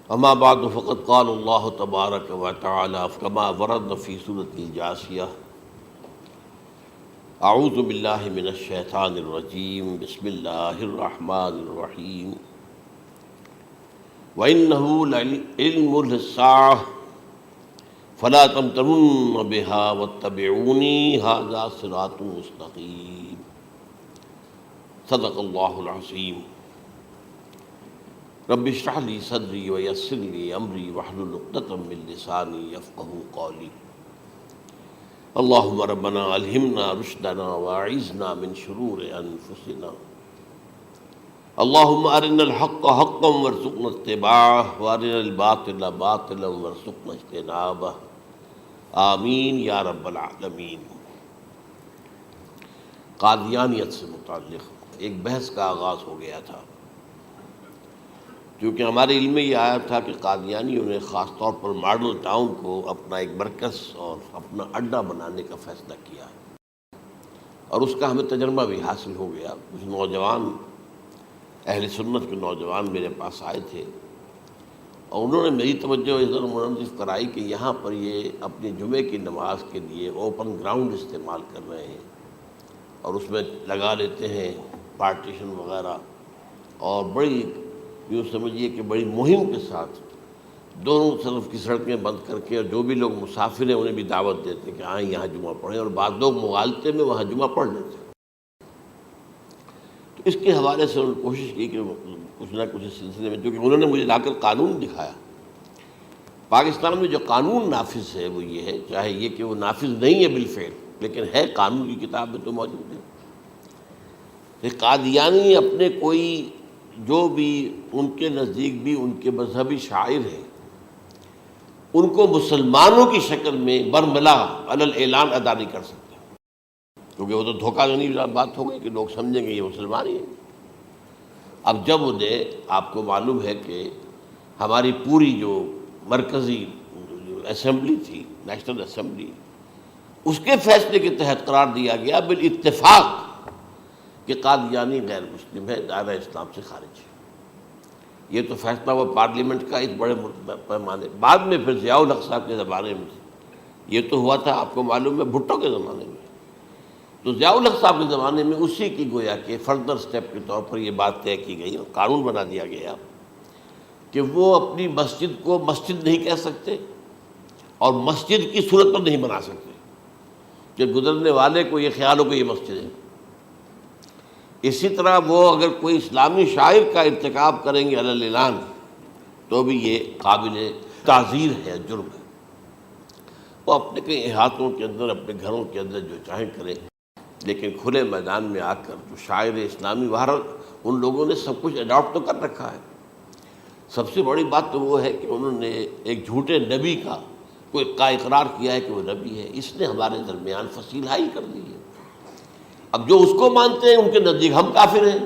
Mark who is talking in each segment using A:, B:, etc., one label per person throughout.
A: اما بعد فقد قال اللہ تبارک و تعالی كما ورد فی سورۃ الجاثیہ اعوذ باللہ من الشیطان الرجیم بسم اللہ الرحمن الرحیم وَإِنَّهُ لَعِلْمٌ لِلسَّاعَةِ فَلَا تَمْتَرُنَّ بِهَا وَاتَّبِعُونِي هَذَا صِرَاطٌ مُسْتَقِيمٌ صدق اللہ العظیم رب اشرح لي صدری ویسر لي امری واحلل عقدۃ من لسانی یفقہوا قولی اللہم ربنا الہمنا رشدنا واعذنا من شرور انفسنا اللہم ارنا الحق حقا وارزقنا اتباعہ وارنا الباطل باطلا وارزقنا اجتنابہ آمین یا رب العالمین۔ قادیانیت سے متعلق ایک بحث کا آغاز ہو گیا تھا، کیونکہ ہمارے علم میں یہ آیا تھا کہ قادیانیوں نے خاص طور پر ماڈل ٹاؤن کو اپنا ایک مرکز اور اپنا اڈہ بنانے کا فیصلہ کیا، اور اس کا ہمیں تجربہ بھی حاصل ہو گیا۔ کچھ نوجوان اہل سنت کے نوجوان میرے پاس آئے تھے اور انہوں نے میری توجہ ادھر منصرف کرائی کہ یہاں پر یہ اپنی جمعے کی نماز کے لیے اوپن گراؤنڈ استعمال کر رہے ہیں اور اس میں لگا لیتے ہیں پارٹیشن وغیرہ، اور بڑی یوں سمجھیے کہ بڑی مہم کے ساتھ دونوں طرف کی سڑکیں بند کر کے، اور جو بھی لوگ مسافر ہیں انہیں بھی دعوت دیتے ہیں کہ آئیں یہاں جمعہ پڑھیں، اور بعض لوگ مغالطے میں وہاں جمعہ پڑھ لیتے ہیں۔ تو اس کے حوالے سے انہوں نے کوشش کی کہ کچھ نہ کچھ اس سلسلے میں، کیونکہ انہوں نے مجھے لا کر قانون دکھایا۔ پاکستان میں جو قانون نافذ ہے وہ یہ ہے، چاہے یہ کہ وہ نافذ نہیں ہے بالفعل، لیکن ہے قانون کی کتاب میں تو موجود ہے کہ قادیانی اپنے کوئی جو بھی ان کے نزدیک بھی ان کے مذہبی شاعر ہیں ان کو مسلمانوں کی شکل میں برملا علی الاعلان ادا نہیں کر سکتے، کیونکہ وہ تو دھوکہ دینی بات ہو گئی کہ لوگ سمجھیں گے یہ مسلمان ہی ہیں۔ اب جب انہیں، آپ کو معلوم ہے کہ ہماری پوری جو مرکزی اسمبلی تھی، نیشنل اسمبلی، اس کے فیصلے کے تحت قرار دیا گیا بالاتفاق کہ قادیانی غیر مسلم ہے، دائرہ اسلام سے خارج ہے۔ یہ تو فیصلہ ہوا پارلیمنٹ کا اس بڑے پیمانے، بعد میں پھر ضیاء الحق صاحب کے زمانے میں یہ تو ہوا تھا، آپ کو معلوم ہے بھٹو کے زمانے میں، تو ضیاء الحق صاحب کے زمانے میں اسی کی گویا کہ فردر سٹیپ کے طور پر یہ بات طے کی گئی اور قانون بنا دیا گیا کہ وہ اپنی مسجد کو مسجد نہیں کہہ سکتے اور مسجد کی صورت پر نہیں بنا سکتے کہ گزرنے والے کو یہ خیال ہو کہ یہ مسجد ہے۔ اسی طرح وہ اگر کوئی اسلامی شاعر کا ارتکاب کریں گے علی الاعلان تو بھی یہ قابل تعزیر ہے، جرم ہے۔ وہ اپنے کئی احاطوں کے اندر، اپنے گھروں کے اندر جو چاہیں کریں، لیکن کھلے میدان میں آ کر جو شاعر اسلامی باہر ان لوگوں نے سب کچھ اڈاپٹ تو کر رکھا ہے۔ سب سے بڑی بات تو وہ ہے کہ انہوں نے ایک جھوٹے نبی کا اقرار کیا ہے کہ وہ نبی ہے، اس نے ہمارے درمیان فصیل حائی کر دی ہے۔ اب جو اس کو مانتے ہیں ان کے نزدیک ہم کافر ہیں۔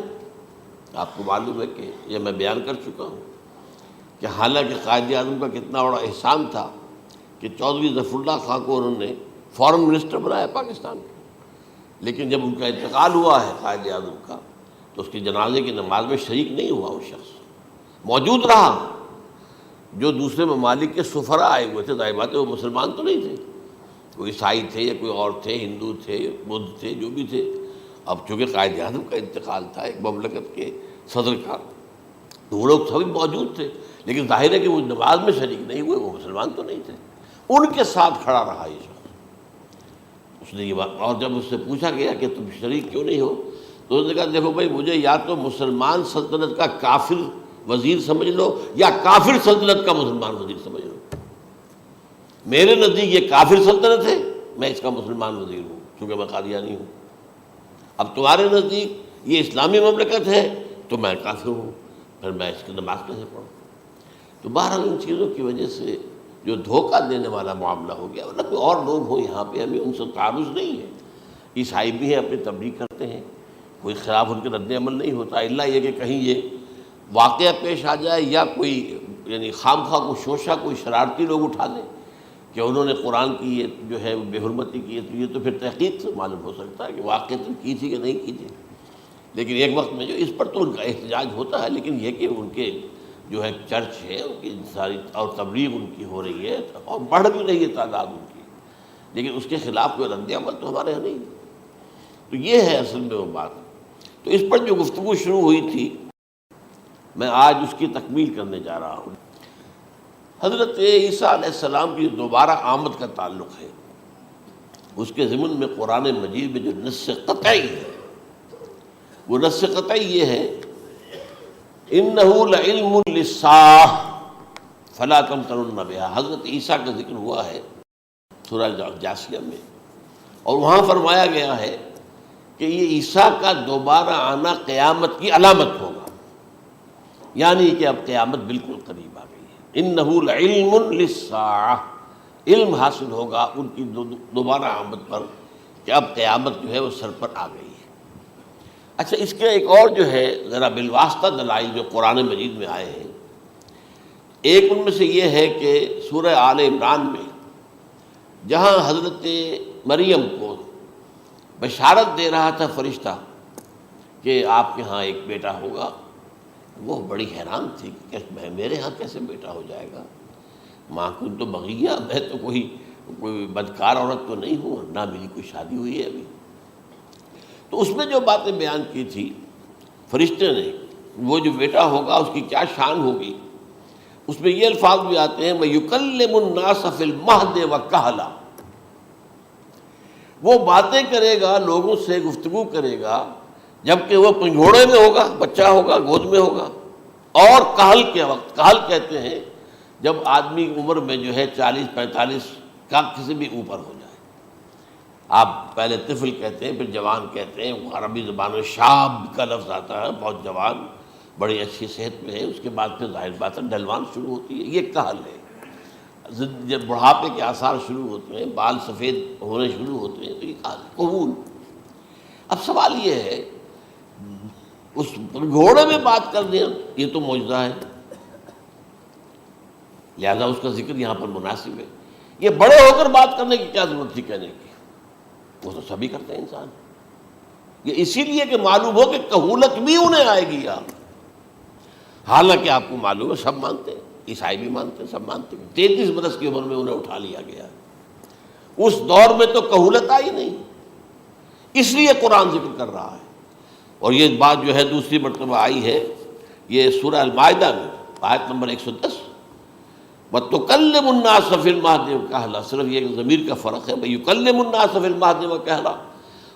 A: آپ کو معلوم ہے کہ یہ میں بیان کر چکا ہوں کہ حالانکہ قائد اعظم کا کتنا بڑا احسان تھا کہ چودھری ظفر اللہ خان کو انہوں نے فارن منسٹر بنایا پاکستان کا، لیکن جب ان کا انتقال ہوا ہے قائد اعظم کا تو اس کی جنازے کی نماز میں شریک نہیں ہوا، وہ شخص موجود رہا۔ جو دوسرے ممالک کے سفراء آئے ہوئے تھے، ظاہر بات ہے وہ مسلمان تو نہیں تھے، کوئی عیسائی تھے یا کوئی اور تھے، ہندو تھے، بدھ تھے، جو بھی تھے۔ اب چونکہ قائد اعظم کا انتقال تھا ایک مملکت کے صدر کا، تو وہ لوگ سبھی موجود تھے، لیکن ظاہر ہے کہ وہ نماز میں شریک نہیں ہوئے، وہ مسلمان تو نہیں تھے۔ ان کے ساتھ کھڑا رہا یہ شخص، اس نے یہ بات، اور جب اس سے پوچھا گیا کہ تم شریک کیوں نہیں ہو تو اس نے کہا دیکھو بھائی، مجھے یا تو مسلمان سلطنت کا کافر وزیر سمجھ لو یا کافر سلطنت کا مسلمان وزیر سمجھ لو۔ میرے نزدیک یہ کافر سلطنت ہے، میں اس کا مسلمان وزیر ہوں چونکہ میں قادیانی ہوں۔ اب تمہارے نزدیک یہ اسلامی مملکت ہے تو میں کافر ہوں، پھر میں اس کی نماز کیسے پڑھوں؟ تو بہرحال ان چیزوں کی وجہ سے جو دھوکہ دینے والا معاملہ ہو گیا، ورنہ کوئی اور لوگ ہوں یہاں پہ، ہمیں ان سے تعارض نہیں ہے۔ عیسائی بھی ہیں، اپنی تبلیغ کرتے ہیں، کوئی خلاف ان کے رد عمل نہیں ہوتا، الا یہ کہ کہیں یہ واقعہ پیش آ جائے یا کوئی یعنی خام خواہ کو شوشہ کوئی شرارتی لوگ اٹھا لیں کہ انہوں نے قرآن کی یہ جو ہے بے حرمتی کی ہے، تو یہ تو پھر تحقیق سے معلوم ہو سکتا ہے کہ واقعتاً کی تھی کہ نہیں کی تھی۔ لیکن ایک وقت میں جو اس پر تو ان کا احتجاج ہوتا ہے، لیکن یہ کہ ان کے جو ہے چرچ ہے ان کی ساری اور تبلیغ ان کی ہو رہی ہے اور بڑھ بھی رہی ہے تعداد ان کی، لیکن اس کے خلاف کوئی رد عمل تو ہمارے یہاں نہیں۔ تو یہ ہے اصل میں وہ بات۔ تو اس پر جو گفتگو شروع ہوئی تھی میں آج اس کی تکمیل کرنے جا رہا ہوں۔ حضرت عیسیٰ علیہ السلام کی دوبارہ آمد کا تعلق ہے، اس کے ضمن میں قرآن مجید میں جو نص قطعی ہے وہ نص قطعی یہ ہے اِنَّهُ لَعِلْمٌ لِلسَّاعَةِ فَلَا تَمْتَرُنَّ بِهَا۔ حضرت عیسیٰ کا ذکر ہوا ہے سورہ جاثیہ میں، اور وہاں فرمایا گیا ہے کہ یہ عیسیٰ کا دوبارہ آنا قیامت کی علامت ہوگا، یعنی کہ اب قیامت بالکل قریب آ گئی ہے۔ اِنَّهُ لَعِلْمٌ لِلسَّاعَةِ، علم حاصل ہوگا ان کی دوبارہ آمد پر کہ اب قیامت جو ہے وہ سر پر آ گئی ہے۔ اچھا، اس کے ایک اور جو ہے ذرا بالواسطہ دلائل جو قرآن مجید میں آئے ہیں، ایک ان میں سے یہ ہے کہ سورہ آل عمران میں جہاں حضرت مریم کو بشارت دے رہا تھا فرشتہ کہ آپ کے ہاں ایک بیٹا ہوگا، وہ بڑی حیران تھی کہ میرے ہاں کیسے بیٹا ہو جائے گا، ماں کن تو بغیہ، میں تو کوئی بدکار عورت تو نہیں ہوں، نہ میری کوئی شادی ہوئی ہے ابھی۔ تو اس میں جو باتیں بیان کی تھی فرشتے نے، وہ جو بیٹا ہوگا اس کی کیا شان ہوگی، اس میں یہ الفاظ بھی آتے ہیں وَيُكَلِّمُ النَّاسَ فِي الْمَهْدِ وَكَهْلًا، وہ باتیں کرے گا، لوگوں سے گفتگو کرے گا جبکہ وہ پنگھوڑے میں ہوگا، بچہ ہوگا، گود میں ہوگا، اور کہل کے وقت، کہل کہتے ہیں جب آدمی عمر میں جو ہے 40-45 کا کسی بھی اوپر ہو جائے، آپ پہلے طفل کہتے ہیں پھر جوان کہتے ہیں، عربی زبان میں شاب کا لفظ آتا ہے، بہت جوان، بڑی اچھی صحت میں ہے، اس کے بعد پھر ظاہر بات ہے ڈھلوان شروع ہوتی ہے، یہ کہل ہے۔ جب بڑھاپے کے آثار شروع ہوتے ہیں، بال سفید ہونے شروع ہوتے ہیں، تو یہ کہل، قبول۔ اب سوال یہ ہے اس گھوڑے میں بات کر دیں، یہ تو معجزہ ہے، لہذا اس کا ذکر یہاں پر مناسب ہے۔ یہ بڑے ہو کر بات کرنے کی کیا ضرورت تھی کہنے کی، وہ تو سبھی کرتے ہیں انسان، یہ اسی لیے کہ معلوم ہو کہ کہولت بھی انہیں آئے گی یار، حالانکہ آپ کو معلوم ہے سب مانتے ہیں، عیسائی بھی مانتے ہیں، سب مانتے ہیں، 33 برس کی عمر میں انہیں اٹھا لیا گیا، اس دور میں تو کہولت آئی نہیں، اس لیے قرآن ذکر کر رہا ہے۔ اور یہ بات جو ہے دوسری مرتبہ آئی ہے یہ سورہ المائدہ میں آیت نمبر 110 وَتُكَلِّمُ النَّاسَ فِي الْمَهْدِ وَكَهْلًا، صرف یہ ضمیر کا فرق ہے، وَيُكَلِّمُ النَّاسَ فِي الْمَهْدِ وَكَهْلًا،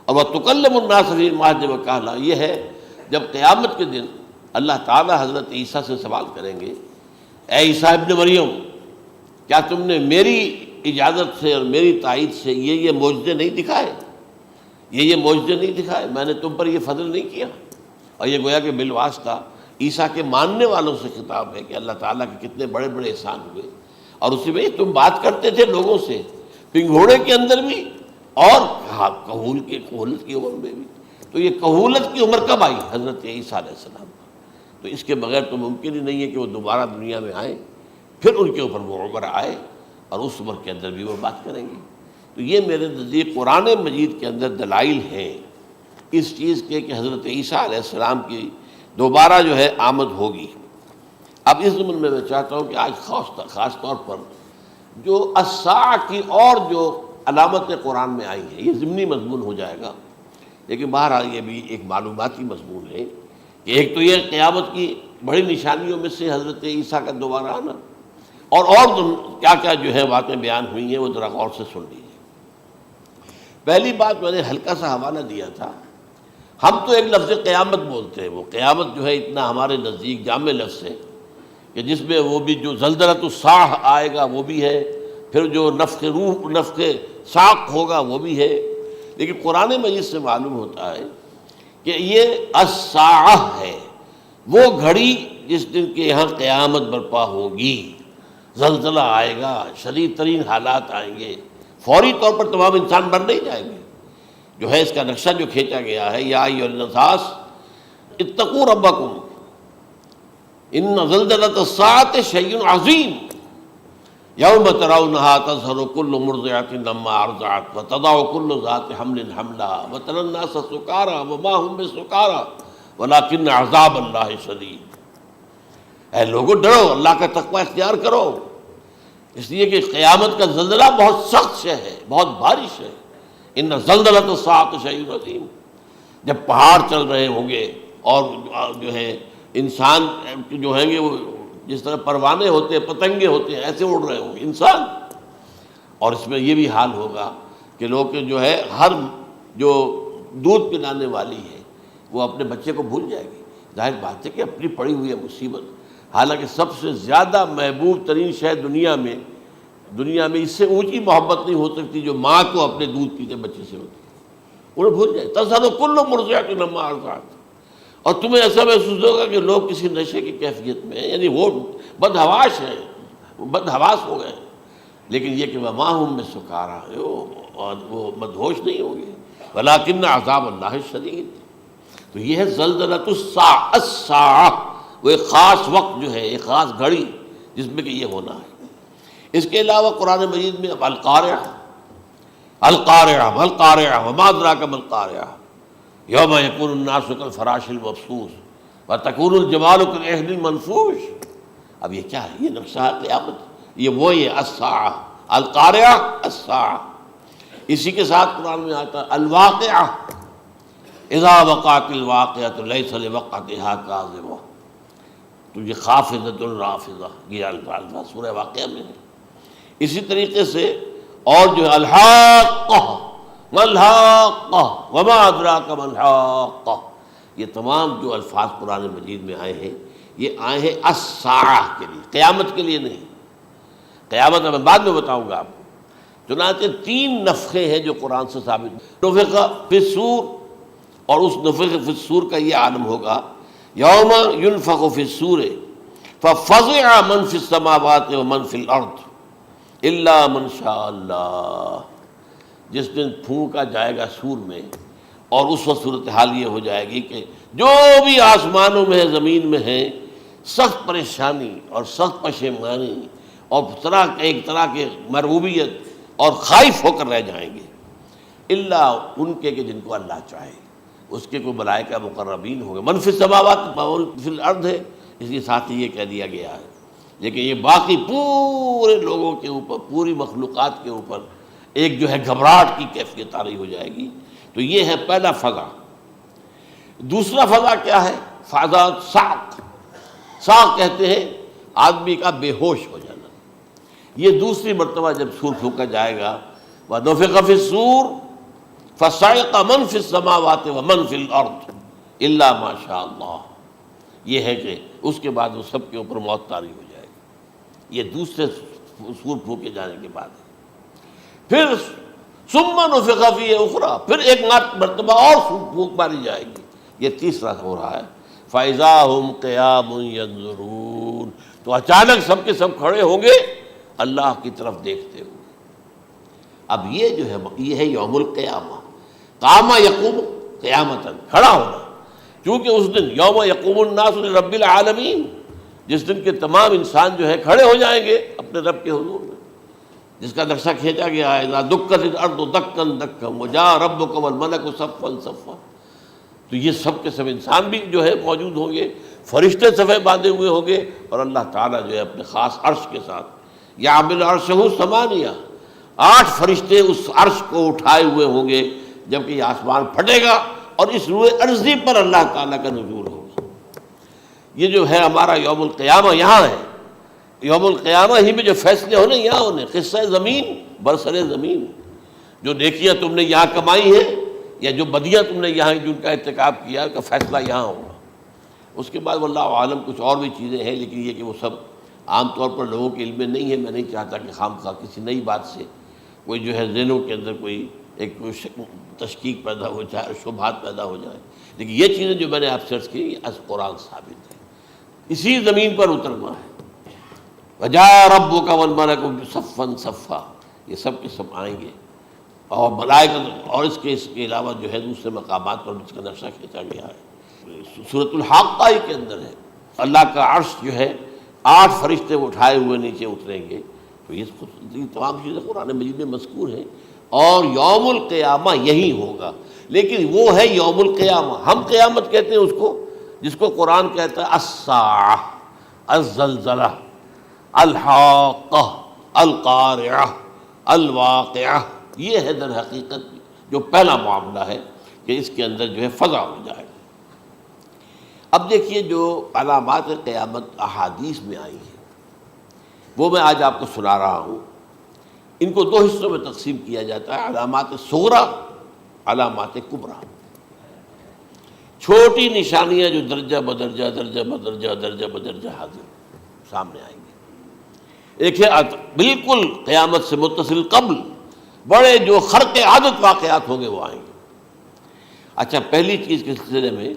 A: اور وَتُكَلِّمُ النَّاسَ فِي الْمَهْدِ وَكَهْلًا یہ ہے جب قیامت کے دن اللہ تعالیٰ حضرت عیسیٰ سے سوال کریں گے، اے عیسیٰ ابن مریم، کیا تم نے میری اجازت سے اور میری تائید سے یہ معجزے نہیں دکھائے، یہ معجزے نہیں دکھائے، میں نے تم پر یہ فضل نہیں کیا؟ اور یہ گویا کہ بالواسطہ عیسیٰ کے ماننے والوں سے خطاب ہے کہ اللہ تعالیٰ کے کتنے بڑے بڑے احسان ہوئے، اور اسی میں تم بات کرتے تھے لوگوں سے پنگھوڑے کے اندر بھی اور کہولت کی عمر میں بھی۔ تو یہ کہولت کی عمر کب آئی؟ حضرت عیسیٰ علیہ السلام، تو اس کے بغیر تو ممکن ہی نہیں ہے کہ وہ دوبارہ دنیا میں آئیں، پھر ان کے اوپر وہ عمر آئے اور اس عمر کے اندر بھی وہ بات کریں گے۔ تو یہ میرے نزدیک قرآن مجید کے اندر دلائل ہیں اس چیز کے کہ حضرت عیسیٰ علیہ السلام کی دوبارہ جو ہے آمد ہوگی۔ اب اس ضمن میں چاہتا ہوں کہ آج خاص طور پر جو الساعہ کی اور جو علامتیں قرآن میں آئی ہیں، یہ ضمنی مضمون ہو جائے گا، لیکن بہرحال یہ بھی ایک معلوماتی مضمون ہے کہ ایک تو یہ قیامت کی بڑی نشانیوں میں سے حضرت عیسیٰ کا دوبارہ آنا، اور کیا کیا جو ہے باتیں بیان ہوئی ہیں وہ ذرا غور سے سن لیجیے۔ پہلی بات میں نے ہلکا سا حوالہ دیا تھا، ہم تو ایک لفظ قیامت بولتے ہیں، وہ قیامت جو ہے اتنا ہمارے نزدیک جامع لفظ ہے کہ جس میں وہ بھی جو زلزلۃ الساعہ آئے گا وہ بھی ہے، پھر جو نفخ روح، نفخ ساق ہوگا وہ بھی ہے، لیکن قرآن مجید سے معلوم ہوتا ہے کہ یہ الساعہ ہے، وہ گھڑی جس دن کے یہاں قیامت برپا ہوگی، زلزلہ آئے گا، شدید ترین حالات آئیں گے، فوری طور پر تمام انسان مر نہیں جائیں گے۔ جو ہے اس کا نقشہ جو کھینچا گیا ہے، یا ایھا الناس اتقوا ربکم ان زلزلۃ الساعۃ شیء عظیم یوم ترونها تذہل کل مرضعۃ عما ارضعت وتضع کل ذات حمل حملها وتری الناس سکارى وما هم بسکارى ولکن عذاب اللہ شدید۔ اے لوگو ڈرو، اللہ کا تقوی اختیار کرو، اس لیے کہ قیامت کا زلزلہ بہت سخت شے ہے، بہت بھاری شے ہے۔ ان زلزلۃ الساعۃ شیء عظیم، جب پہاڑ چل رہے ہوں گے اور جو ہے انسان جو ہیں گے وہ جس طرح پروانے ہوتے ہیں، پتنگے ہوتے ہیں، ایسے اڑ رہے ہوں گے انسان، اور اس میں یہ بھی حال ہوگا کہ لوگ جو ہے ہر جو دودھ پلانے والی ہے وہ اپنے بچے کو بھول جائے گی۔ ظاہر بات ہے کہ اپنی پڑی ہوئی ہے مصیبت، حالانکہ سب سے زیادہ محبوب ترین شے دنیا میں اس سے اونچی محبت نہیں ہو سکتی جو ماں کو اپنے دودھ پیتے بچے سے ہوتی ہے، انہیں بھول جائے۔ تذہل کل مرضعۃ عما ارضعت، اور تمہیں ایسا محسوس ہوگا کہ لوگ کسی نشے کی کیفیت میں ہیں، یعنی وہ بدحواش ہیں، وہ بدحواس ہو گئے، لیکن یہ کہ وما هم بسکارى، اور وہ مدہوش نہیں ہوں گے، ولکن عذاب اللہ شدید۔ تو یہ ہے زلزلۃ الساعہ، وہ ایک خاص وقت جو ہے، ایک خاص گھڑی جس میں کہ یہ ہونا ہے۔ اس کے علاوہ قرآن مجید میں القارعہ، القارعہ والقارعہ وما ادراک ما القارعہ، یوم یکون الناس کالفراش المبثوث وتکون الجبال کالعہن المنفوش۔ اب یہ کیا ہے؟ یہ نقشہ قیامت، یہ وہی ہے الساعہ، القارعہ الساعہ۔ اسی کے ساتھ قرآن میں آتا ہے الواقعہ، اذا وقعت الواقعۃ لیس لوقعتها کاذبہ، تو یہ خافضۃ رافضہ، یہ الفاظ سورہ واقعہ میں ہے۔ اسی طریقے سے اور جو ہے الحاقہ، ما الحاقہ وما ادراک ما الحاقہ، یہ تمام جو الفاظ قرآن مجید میں آئے ہیں یہ آئے ہیں الساعہ کے لیے، قیامت کے لیے نہیں۔ قیامت میں بعد میں بتاؤں گا آپ کو۔ چنانچہ 3 نفخے ہیں جو قرآن سے ثابت، نفخ فی الصور، اور اس نفخ فی الصور کا یہ عالم ہوگا یوم ینفخ فی الصور ففزع من فی السماوات ومن فی الارض الا من شاء اللہ، جس دن پھونکا جائے گا سور میں، اور اس وقت صورتحال یہ ہو جائے گی کہ جو بھی آسمانوں میں ہے، زمین میں ہے، سخت پریشانی اور سخت پشیمانی اور ایک طرح کی مرعوبیت اور خائف ہو کر رہ جائیں گے، الا ان کے کہ جن کو اللہ چاہے، اس کے کوئی ملائکہ مقربین ہوں گے۔ من فی السماوات فی الارض ہے، اس کے ساتھ ہی یہ کہہ دیا گیا ہے، لیکن یہ باقی پورے لوگوں کے اوپر، پوری مخلوقات کے اوپر ایک جو ہے گھبراہٹ کی کیفیت طاری ہو جائے گی۔ تو یہ ہے پہلا فضا۔ دوسرا فضا کیا ہے؟ فضا صعق، صعق کہتے ہیں آدمی کا بے ہوش ہو جانا۔ یہ دوسری مرتبہ جب سور پھونکا جائے گا، وَنُفِخَ فِي الصُّورِ فَصَعِقَ مَن فِي السَّمَاوَاتِ وَمَن فِي الْأَرْضِ إِلَّا مَا شَاءَ اللَّهُ، یہ ہے کہ اس کے بعد وہ سب کے اوپر موت طاری ہو جائے گی۔ یہ دوسرے سور پھونکے جانے کے بعد ہے۔ پھر ثُمَّ نُفِخَ فِيهِ أُخْرَى، پھر ایک مرتبہ اور پھونک ماری جائے گی، یہ تیسرا ہو رہا ہے۔ فَإِذَا هُمْ قِيَامٌ يَنظُرُونَ، تو اچانک سب کے سب کھڑے ہوں گے اللہ کی طرف دیکھتے ہوئے۔ اب یہ جو ہے یہ ہے یوم القیامہ، قام یقوم قیامتاً، کھڑا ہونا، کیونکہ اس دن یوم یقوم الناس لرب العالمین، جس دن کے تمام انسان جو ہے کھڑے ہو جائیں گے اپنے رب کے حضور میں، جس کا نقشہ کھینچا گیا ہے اذا دکت الارض دکا دکا وجاء ربک والملک صفا صفا۔ تو یہ سب کے سب انسان بھی جو ہے موجود ہوں گے، فرشتے صفے باندھے ہوئے ہوں گے، اور اللہ تعالیٰ جو ہے اپنے خاص عرش کے ساتھ، یحمل عرشہ ثمانیہ، 8 فرشتے اس عرش کو اٹھائے ہوئے ہوں گے، جبکہ یہ آسمان پھٹے گا اور اس روئے ارضی پر اللہ تعالیٰ کا نزول ہوگا۔ یہ جو ہے ہمارا یوم القیامہ یہاں ہے، یوم القیامہ ہی میں جو فیصلے ہونے یہاں ہونے، قصہ زمین برسر زمین، جو نیکیاں تم نے یہاں کمائی ہیں یا جو بدیاں تم نے یہاں جن کا ارتکاب کیا، کا فیصلہ یہاں ہوگا۔ اس کے بعد واللہ عالم کچھ اور بھی چیزیں ہیں، لیکن یہ کہ وہ سب عام طور پر لوگوں کے علم میں نہیں ہے۔ میں نہیں چاہتا کہ خام خواہ کسی نئی بات سے کوئی جو ہے ذہنوں کے اندر کوئی تشکیک پیدا ہو جائے، شبہات پیدا ہو جائے، لیکن یہ چیزیں جو میں نے آپ سے عرض کی یہ از قرآن ثابت ہے، اسی زمین پر اترنا ہے۔ وَجَاءَ رَبُّكَ وَالْمَلَكُ صَفًّا صَفًّا، یہ سب کے سب آئیں گے، اور ملائکہ، اور اس کے علاوہ جو ہے دوسرے مقامات پر جس کا نقشہ کھینچا گیا ہے سورۃ الحاقہ کے اندر ہے۔ اللہ کا عرش جو ہے 8 فرشتے اٹھائے ہوئے نیچے اتریں گے۔ تو یہ تمام چیزیں قرآن مجید میں مذکور ہیں، اور یوم القیامہ یہی ہوگا، لیکن وہ ہے یوم القیامہ۔ ہم قیامت کہتے ہیں اس کو جس کو قرآن کہتا ہے الساعہ، الزلزلہ، الحاقہ، القارعہ، الواقعہ، یہ ہے در حقیقت جو پہلا معاملہ ہے کہ اس کے اندر جو ہے فضا ہو جائے۔ اب دیکھیے جو علامات قیامت احادیث میں آئی ہیں وہ میں آج آپ کو سنا رہا ہوں۔ ان کو دو حصوں میں تقسیم کیا جاتا ہے، علامات صغریٰ، علامات کبریٰ۔ چھوٹی نشانیاں جو درجہ بدرجہ درجہ بدرجہ درجہ بدرجہ حاضر سامنے آئیں گے۔ ایک ہے بالکل قیامت سے متصل قبل بڑے جو خرق عادت واقعات ہوں گے وہ آئیں گے۔ اچھا، پہلی چیز کے سلسلے میں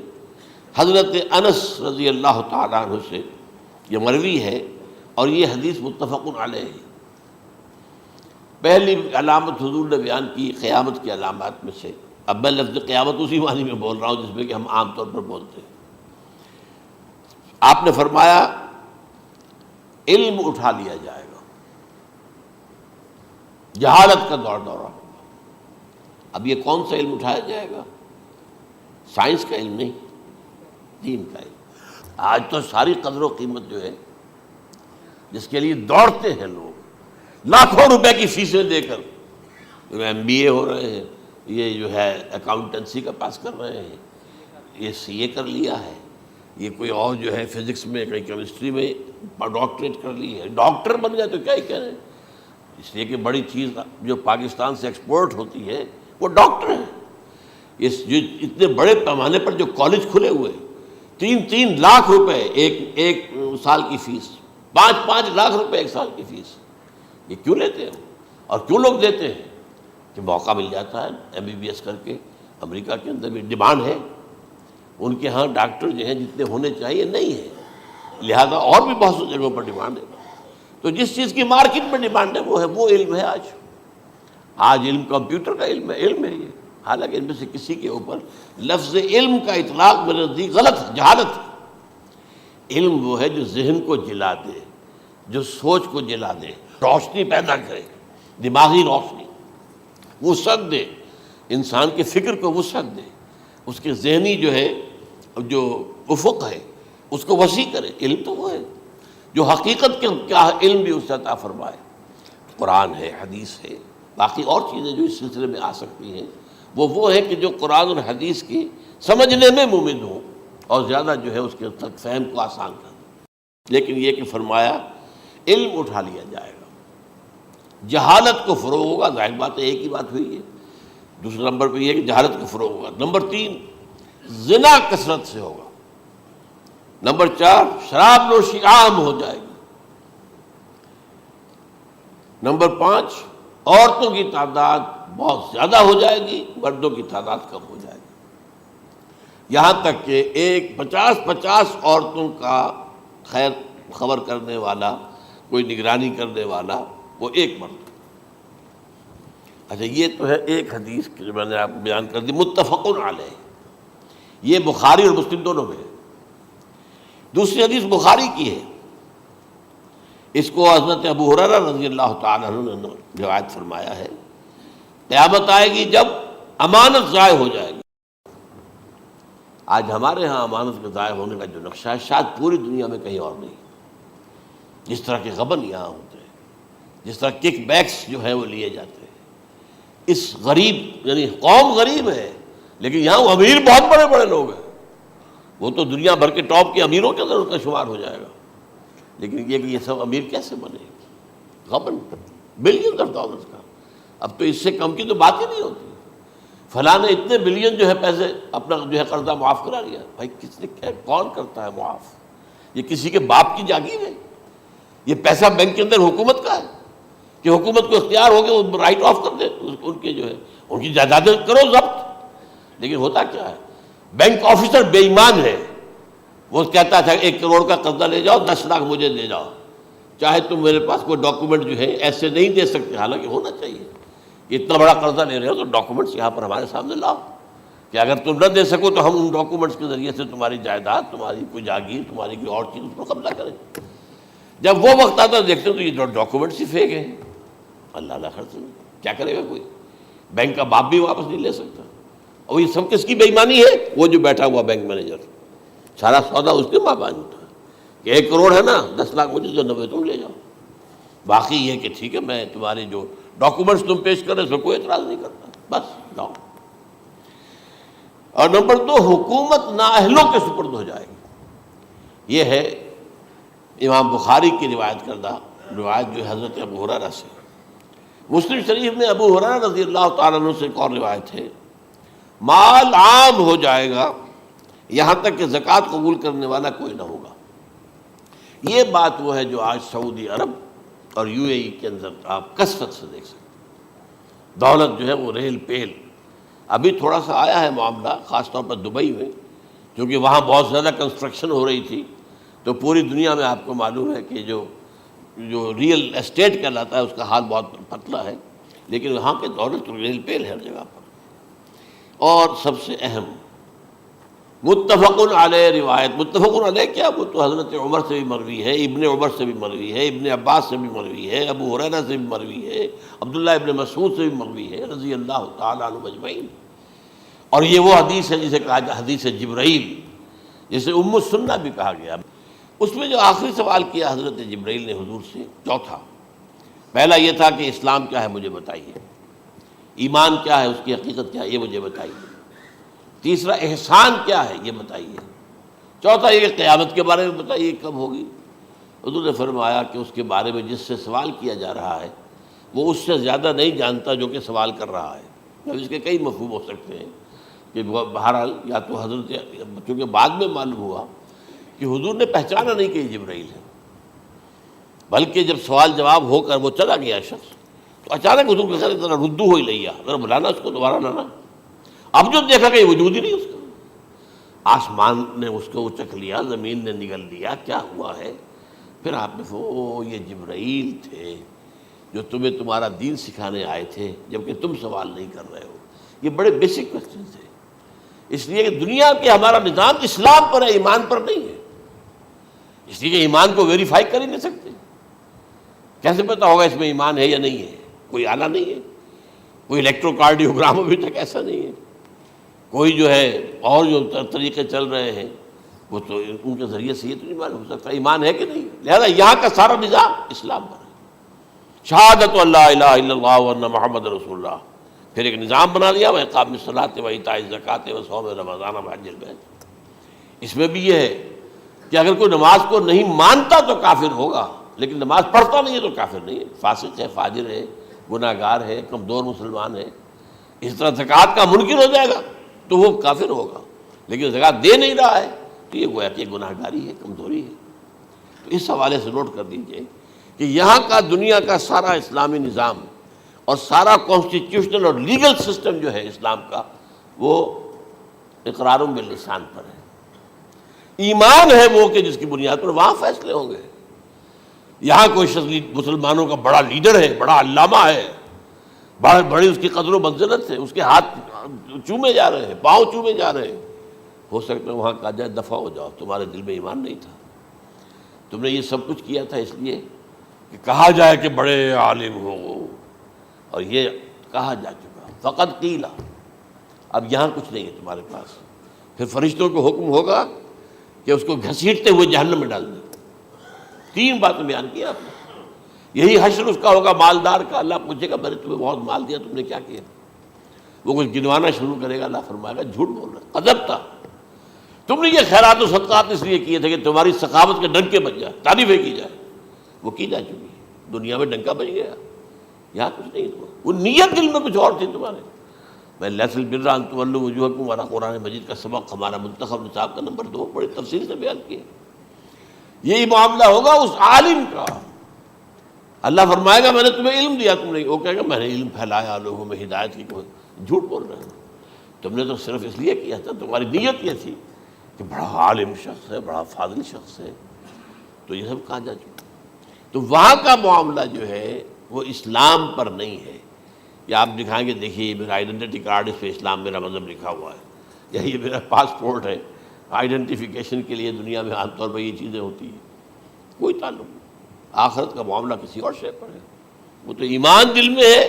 A: حضرت انس رضی اللہ تعالیٰ عنہ سے یہ مروی ہے اور یہ حدیث متفق علیہ ہے۔ پہلی علامت حضور نے بیان کی قیامت کی علامات میں سے، اب میں لفظ قیامت اسی معنی میں بول رہا ہوں جس میں کہ ہم عام طور پر بولتے ہیں۔ آپ نے فرمایا علم اٹھا لیا جائے گا، جہالت کا دور دورہ ہوگا۔ اب یہ کون سا علم اٹھایا جائے گا؟ سائنس کا علم نہیں، دین کا علم۔ آج تو ساری قدر و قیمت جو ہے جس کے لیے دوڑتے ہیں لوگ، لاکھوں روپے کی فیسیں دے کر، ایم بی اے ہو رہے ہیں، یہ جو ہے اکاؤنٹنسی کا پاس کر رہے ہیں، یہ سی اے کر لیا ہے، یہ کوئی اور جو ہے فزکس میں، کوئی کیمسٹری میں ڈاکٹریٹ کر لی ہے، ڈاکٹر بن گئے تو کیا ہی کہہ رہے ہیں۔ اس لیے کہ بڑی چیز جو پاکستان سے ایکسپورٹ ہوتی ہے وہ ڈاکٹر ہیں۔ اس جو اتنے بڑے پیمانے پر جو کالج کھلے ہوئے، 3 لاکھ روپے ایک سال کی فیس، 5 لاکھ روپے ایک سال کی فیس، یہ کیوں لیتے ہیں اور کیوں لوگ دیتے ہیں؟ کہ موقع مل جاتا ہے ایم بی بی ایس کر کے۔ امریکہ کے اندر بھی ڈیمانڈ ہے، ان کے ہاں ڈاکٹر جو ہیں جتنے ہونے چاہیے نہیں ہے، لہذا اور بھی بہت سی جگہوں پر ڈیمانڈ ہے۔ تو جس چیز کی مارکیٹ میں ڈیمانڈ ہے وہ علم ہے۔ آج علم کمپیوٹر کا علم ہے یہ، حالانکہ ان میں سے کسی کے اوپر لفظ علم کا اطلاق میرے نزدیک غلط ہے، جہالت ہے۔ علم وہ ہے جو ذہن کو جلا دے، جو سوچ کو جلا دے، روشنی پیدا کرے، دماغی روشنی، وسعت دے، انسان کے فکر کو وسعت دے، اس کے ذہنی جو ہے جو افق ہے اس کو وسیع کرے۔ علم تو وہ ہے جو حقیقت کے کیا علم بھی اس سے عطا فرمائے۔ قرآن ہے، حدیث ہے، باقی اور چیزیں جو اس سلسلے میں آ سکتی ہیں وہ ہے کہ جو قرآن اور حدیث کی سمجھنے میں مومن ہوں اور زیادہ جو ہے اس کے تک فہم کو آسان کر دیں۔ لیکن یہ کہ فرمایا علم اٹھا لیا جائے گا، جہالت کو فروغ ہوگا۔ ظاہر بات ہے ایک ہی بات ہوئی ہے۔ دوسرے نمبر پہ یہ کہ جہالت کو فروغ ہوگا۔ نمبر 3 زنا کثرت سے ہوگا۔ نمبر 4 شراب نوشی عام ہو جائے گی۔ نمبر 5 عورتوں کی تعداد بہت زیادہ ہو جائے گی، مردوں کی تعداد کم ہو جائے گی، یہاں تک کہ 50 عورتوں کا خیر خبر کرنے والا، کوئی نگرانی کرنے والا، وہ ایک مرد۔ اچھا، یہ تو ہے ایک حدیث جو میں نے آپ کو بیان کر دی، متفق علیہ، یہ بخاری اور مسلم دونوں میں ہے۔ دوسری حدیث بخاری کی ہے، اس کو حضرت ابو ہریرہ رضی اللہ تعالیٰ عنہ نے روایت فرمایا ہے، قیامت آئے گی جب امانت ضائع ہو جائے گی۔ آج ہمارے ہاں امانت کے ضائع ہونے کا جو نقشہ ہے شاید پوری دنیا میں کہیں اور نہیں۔ جس طرح کے غبن یہاں ہوتے ہیں، جس طرح کک بیکس جو ہے وہ لیے جاتے ہیں، اس غریب یعنی قوم غریب ہے لیکن یہاں وہ امیر بہت بڑے بڑے لوگ ہیں، وہ تو دنیا بھر کے ٹاپ کے امیروں کے اندر ان کا شمار ہو جائے گا۔ لیکن یہ کہ یہ سب امیر کیسے بنے؟ غبن بلین آف ڈالرز کا، اب تو اس سے کم کی تو بات ہی نہیں ہوتی۔ فلاں نے اتنے بلین جو ہے پیسے اپنا جو ہے قرضہ معاف کرا لیا۔ بھائی کس نے کیا، کون کرتا ہے معاف؟ یہ کسی کے باپ کی جاگیر ہے؟ یہ پیسہ بینک کے اندر حکومت کا ہے کہ حکومت کو اختیار ہو کے وہ رائٹ آف کر دے ان کے جو ہے ان کی جائیدادیں کرو ضبط۔ لیکن ہوتا کیا ہے، بینک آفیسر بے ایمان ہے، وہ کہتا تھا 1 کروڑ کا قرضہ لے جاؤ، 10 لاکھ مجھے دے جاؤ، چاہے تم میرے پاس کوئی ڈاکومنٹ جو ہے ایسے نہیں دے سکتے، حالانکہ ہونا چاہیے۔ اتنا بڑا قرضہ لے رہے ہو تو ڈاکومنٹس یہاں پر ہمارے سامنے لاؤ کہ اگر تم نہ دے سکو تو ہم ان ڈاکومنٹس کے ذریعے سے تمہاری جائیداد، تمہاری کوئی جاگیر، تمہاری کوئی اور چیز اس کو قبضہ کریں۔ جب وہ وقت آتا دیکھتے تو یہ ڈاکومنٹس ہی فیک ہیں۔ اللہ اللہ خرچ کیا کرے گا کوئی؟ بینک کا باپ بھی واپس نہیں لے سکتا۔ اور یہ سب کس کی بے ایمانی ہے؟ وہ جو بیٹھا ہوا بینک مینیجر، سارا سودا اس کے ماں باپ ہوتا ہے۔ کہ 1 کروڑ ہے نا، 10 لاکھ مجھے دو، 90 تم لے جاؤ، باقی یہ کہ ٹھیک ہے میں تمہارے جو ڈاکومنٹس تم پیش کر رہے اس میں کوئی اعتراض نہیں کرتا، بس جاؤ۔ اور نمبر 2، حکومت نااہلوں کے سپرد ہو جائے گی۔ یہ ہے امام بخاری کی روایت کردہ روایت جو حضرت ابو ہریرہ سے۔ مسلم شریف میں ابو ہریرہ رضی اللہ تعالیٰ عنہ سے ایک اور روایت ہے، مال عام ہو جائے گا یہاں تک کہ زکوٰۃ قبول کرنے والا کوئی نہ ہوگا۔ یہ بات وہ ہے جو آج سعودی عرب اور UAE کے اندر آپ کثرت سے دیکھ سکتے ہیں۔ دولت جو ہے وہ ریل پیل، ابھی تھوڑا سا آیا ہے معاملہ خاص طور پر دبئی میں، کیونکہ وہاں بہت زیادہ کنسٹرکشن ہو رہی تھی، تو پوری دنیا میں آپ کو معلوم ہے کہ جو ریئل اسٹیٹ کہلاتا ہے اس کا حال بہت پتلا ہے، لیکن وہاں کے دولت ریل پیل ہے ہر جگہ پر۔ اور سب سے اہم متفق علیہ روایت، متفق علیہ کیا، وہ تو حضرت عمر سے بھی مروی ہے، ابن عمر سے بھی مروی ہے، ابن عباس سے بھی مروی ہے، ابو ہریرہ سے بھی مروی ہے، عبداللہ ابن مسعود سے بھی مروی ہے رضی اللہ تعالیٰ عنہ اجمعین۔ اور یہ وہ حدیث ہے جسے کہا جائے حدیث جبرائیل، جسے ام السنہ بھی کہا گیا۔ اس میں جو آخری سوال کیا حضرت جبرائیل نے حضور سے، چوتھا، پہلا یہ تھا کہ اسلام کیا ہے مجھے بتائیے، ایمان کیا ہے اس کی حقیقت کیا ہے یہ مجھے بتائیے، تیسرا احسان کیا ہے یہ بتائیے، چوتھا یہ کہ قیامت کے بارے میں بتائیے کب ہوگی۔ حضور نے فرمایا کہ اس کے بارے میں جس سے سوال کیا جا رہا ہے وہ اس سے زیادہ نہیں جانتا جو کہ سوال کر رہا ہے۔ اب اس کے کئی مفہوم ہو سکتے ہیں کہ بہرحال یا تو حضرت، چونکہ بعد میں معلوم ہوا کہ حضور نے پہچانا نہیں کہ یہ جبرائیل ہے، بلکہ جب سوال جواب ہو کر وہ چلا گیا شخص تو اچانک حضور کے ساتھ ذرا ردو ہو ہی لیا، ذرا بلانا اس کو دوبارہ لانا۔ اب جو دیکھا کہ یہ وجود ہی نہیں اس کا، آسمان نے اس کو اچک لیا، زمین نے نگل لیا، کیا ہوا ہے؟ پھر آپ نے یہ جبرائیل تھے جو تمہیں تمہارا دین سکھانے آئے تھے جبکہ تم سوال نہیں کر رہے ہو۔ یہ بڑے بیسک کوسچن تھے، اس لیے کہ دنیا کے ہمارا نظام اسلام پر ہے، ایمان پر نہیں ہے، اس لیے کہ ایمان کو ویریفائی کر ہی نہیں سکتے۔ کیسے پتہ ہوگا اس میں ایمان ہے یا نہیں ہے؟ کوئی آلہ نہیں ہے، کوئی الیکٹروکارڈیوگرام ابھی تک ایسا نہیں ہے، کوئی جو ہے اور جو طریقے چل رہے ہیں وہ تو ان کے ذریعے سے یہ تو نہیں معلوم ہو سکتا ایمان ہے کہ نہیں۔ لہذا یہاں کا سارا نظام اسلام پر ہے، شہادت اللہ الہ الا اللہ وان محمد رسول اللہ، پھر ایک نظام بنا لیا، وإقام الصلاۃ وإیتاء الزکوٰۃ وصوم رمضان وحج البیت۔ اس میں بھی یہ ہے کہ اگر کوئی نماز کو نہیں مانتا تو کافر ہوگا، لیکن نماز پڑھتا نہیں ہے تو کافر نہیں ہے، فاسق ہے، فاجر ہے، گناہ گار ہے، کمزور مسلمان ہے۔ اس طرح زکوٰۃ کا منکر ہو جائے گا تو وہ کافر ہوگا، لیکن زکوٰۃ دے نہیں رہا ہے تو یہ گویا کہ گناہ گاری ہے، کمزوری ہے۔ تو اس حوالے سے نوٹ کر دیجئے کہ یہاں کا دنیا کا سارا اسلامی نظام اور سارا کانسٹیٹیوشنل اور لیگل سسٹم جو ہے اسلام کا وہ اقرار باللسان پر ہے، ایمان ہے وہ کہ جس کی بنیاد پر وہاں فیصلے ہوں گے۔ یہاں کوئی شخص مسلمانوں کا بڑا لیڈر ہے، بڑا علامہ ہے، بڑی اس کی قدر و منزلت ہے، اس کے ہاتھ چومے جا رہے ہیں، پاؤں چومے جا رہے ہیں، ہو سکتا ہے وہاں کہا جائے دفع ہو جاؤ، تمہارے دل میں ایمان نہیں تھا، تم نے یہ سب کچھ کیا تھا اس لیے کہ کہا جائے کہ بڑے عالم ہو، اور یہ کہا جا چکا فقط قیلا، اب یہاں کچھ نہیں ہے تمہارے پاس۔ پھر فرشتوں کو حکم ہوگا کہ اس کو گھسیٹتے ہوئے جہنم میں ڈال دیں۔ 3 باتیں بیان کی آپ نے، یہی حشر اس کا ہوگا مالدار کا، اللہ پوچھے گا میں نے تمہیں بہت مال دیا تم نے کیا کیا؟ وہ کچھ گنوانا شروع کرے گا، اللہ فرمائے گا جھوٹ بول رہا، قذبتا، تم نے یہ خیرات و صدقات اس لیے کیے تھے کہ تمہاری سخاوت کے ڈنکے بج جائے، تعریفیں کی جائے، وہ کی جا چکی ہے، دنیا میں ڈنکا بج گیا، یہاں کچھ نہیں تھا، وہ نیت دل میں کچھ اور تھی تمہارے۔ میں لیس البر ان تولوا وجوہکم والا قرآن مجید کا سبق ہمارا منتخب نصاب کا نمبر 2 بڑی تفصیل سے بیان کیا۔ یہی معاملہ ہوگا اس عالم کا، اللہ فرمائے گا میں نے تمہیں علم دیا، تم نے، وہ کہے گا میں نے علم پھیلایا لوگوں میں ہدایت کی، کوئی جھوٹ بول رہے ہیں، تم نے تو صرف اس لیے کیا تھا، تمہاری نیت یہ تھی کہ بڑا عالم شخص ہے، بڑا فاضل شخص ہے، تو یہ سب کہا جا چکا۔ تو وہاں کا معاملہ جو ہے وہ اسلام پر نہیں ہے، یا آپ دکھائیں گے دیکھیے میرا آئیڈینٹی کارڈ اس پہ اسلام میرا مذہب لکھا ہوا ہے، یا یہ میرا پاسپورٹ ہے، آئیڈینٹیفیکیشن کے لیے دنیا میں عام طور پر یہ چیزیں ہوتی ہیں، کوئی تعلق نہیں۔ آخرت کا معاملہ کسی اور شے پر ہے، وہ تو ایمان دل میں ہے،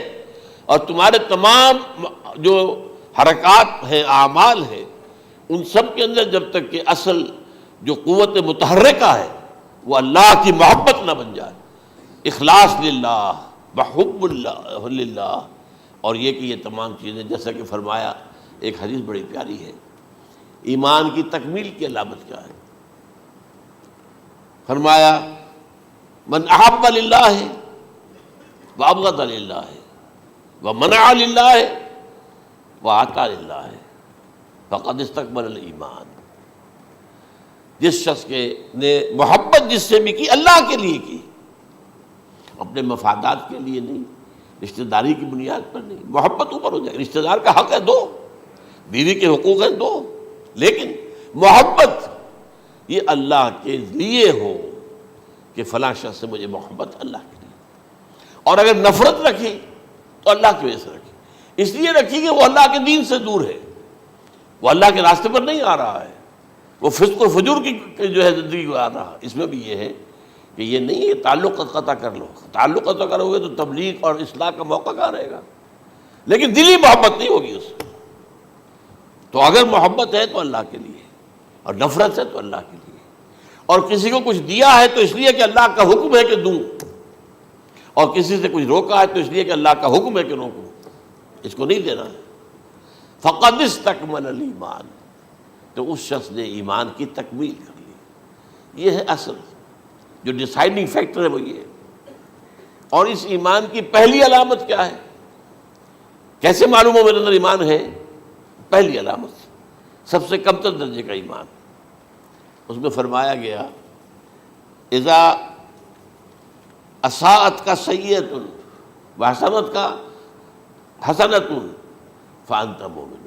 A: اور تمہارے تمام جو حرکات ہیں، اعمال ہیں، ان سب کے اندر جب تک کہ اصل جو قوت متحرکہ ہے وہ اللہ کی محبت نہ بن جائے. اخلاص للہ، بحب اللہ للہ، اور یہ کہ یہ تمام چیزیں جیسا کہ فرمایا، ایک حدیث بڑی پیاری ہے، ایمان کی تکمیل کی علامت کیا ہے؟ فرمایا من احب للہ وابغض للہ ومنع للہ واعطى للہ فقد استکمل الایمان. جس شخص کے نے محبت جس سے بھی کی، اللہ کے لیے کی، اپنے مفادات کے لیے نہیں، رشتہ داری کی بنیاد پر نہیں. محبت اوپر ہو جائے، رشتہ دار کا حق ہے دو، بیوی کے حقوق ہیں دو، لیکن محبت یہ اللہ کے لیے ہو کہ فلاں شخص سے مجھے محبت اللہ کے لیے. اور اگر نفرت رکھی تو اللہ کی وجہ سے رکھی، اس لیے رکھی کہ وہ اللہ کے دین سے دور ہے، وہ اللہ کے راستے پر نہیں آ رہا ہے، وہ فسق و فجور کی جو ہے زندگی کو آ رہا. اس میں بھی یہ ہے کہ یہ نہیں ہے تعلق قطع کر لو، تعلق قطع کرو گے تو تبلیغ اور اصلاح کا موقع کہاں رہے گا، لیکن دلی محبت نہیں ہوگی اس میں. تو اگر محبت ہے تو اللہ کے لیے، اور نفرت ہے تو اللہ کے لیے. اور کسی کو کچھ دیا ہے تو اس لیے کہ اللہ کا حکم ہے کہ دوں، اور کسی سے کچھ روکا ہے تو اس لیے کہ اللہ کا حکم ہے کہ روکوں، اس کو نہیں دینا ہے. فقد استکمل الایمان، تو اس شخص نے ایمان کی تکمیل کر لی. یہ ہے اصل جو ڈیسائیڈنگ فیکٹر ہے، وہ یہ ہے. اور اس ایمان کی پہلی علامت کیا ہے؟ کیسے معلوم ہو میرے اندر ایمان ہے؟ پہلی علامت سب سے کم تر درجے کا ایمان، اس میں فرمایا گیا اذا اساءت کا سیئۃ وحسنت کا حسنۃ فانت مومن.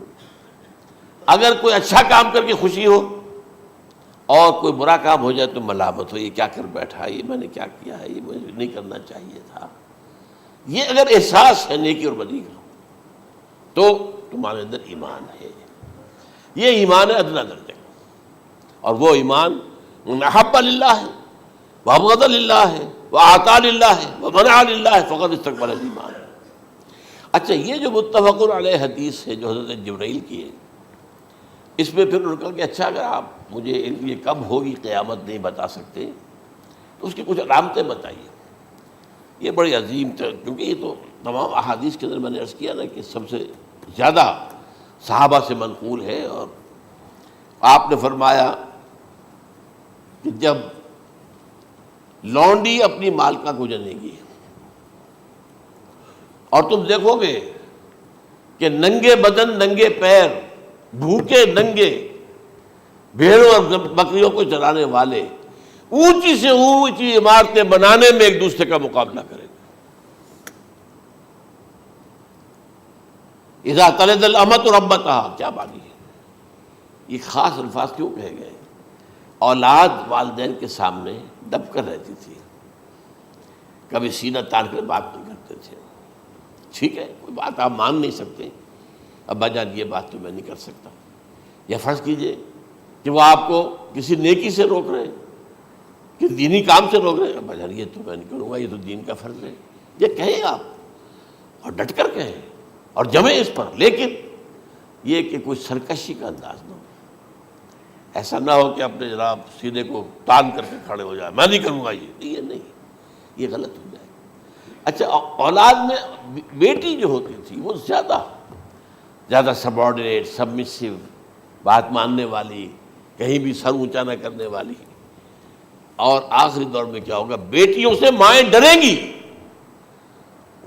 A: اگر کوئی اچھا کام کر کے خوشی ہو اور کوئی برا کام ہو جائے تو ملامت ہو، یہ کیا کر بیٹھا، یہ میں نے کیا کیا ہے، یہ مجھے نہیں کرنا چاہیے تھا. یہ اگر احساس ہے نیکی اور بدی کا تو تمہارے اندر ایمان ہے. یہ ایمان ہے ادنا درجے کا. اور وہ ایمان من احب للہ ہے وابغض للہ ہے واعطى للہ ہے ومنع للہ فقد استکمل الایمان. اچھا، یہ جو متفق علیہ حدیث ہے جو حضرت جبرائیل کی ہے، اس میں پھر انہوں نے کہا کہ اچھا اگر آپ مجھے یہ کب ہوگی قیامت نہیں بتا سکتے تو اس کی کچھ علامتیں بتائیے. یہ بڑی عظیم تھا، کیونکہ یہ تو تمام احادیث کے اندر میں نے عرض کیا نا کہ سب سے زیادہ صحابہ سے منقول ہے. اور آپ نے فرمایا کہ جب لونڈی اپنی مالکہ کو جنے گی اور تم دیکھو گے کہ ننگے بدن ننگے پیر بھوکے ننگے بھیڑوں اور بکریوں کو چرانے والے اونچی سے اونچی عمارتیں بنانے میں ایک دوسرے کا مقابلہ کریں گے. اذا تلد الامۃ ربتها، کیا بانی ہے؟ یہ خاص الفاظ کیوں کہے گئے؟ اولاد والدین کے سامنے دب کر رہتی تھی، کبھی سینہ تان کر بات نہیں کرتے تھے. ٹھیک ہے، کوئی بات آپ مان نہیں سکتے، ابا جان یہ بات تو میں نہیں کر سکتا. یا فرض کیجئے کہ وہ آپ کو کسی نیکی سے روک رہے ہیں، کسی دینی کام سے روک رہے ہیں، ابا جان یہ تو میں نہیں کروں گا، یہ تو دین کا فرض ہے. یہ کہیں آپ، اور ڈٹ کر کہیں اور جمیں اس پر، لیکن یہ کہ کوئی سرکشی کا انداز نہ ہو. ایسا نہ ہو کہ اپنے جناب سینے کو تان کر کے کھڑے ہو جائے، میں نہیں کروں گا، یہ نہیں، یہ غلط ہو جائے. اچھا، اولاد میں بیٹی جو ہوتی تھی وہ زیادہ سبارڈینیٹ، سبمسو، بات ماننے والی، کہیں بھی سر اونچا نہ کرنے والی. اور آخری دور میں کیا ہوگا؟ بیٹیوں سے مائیں ڈریں گی،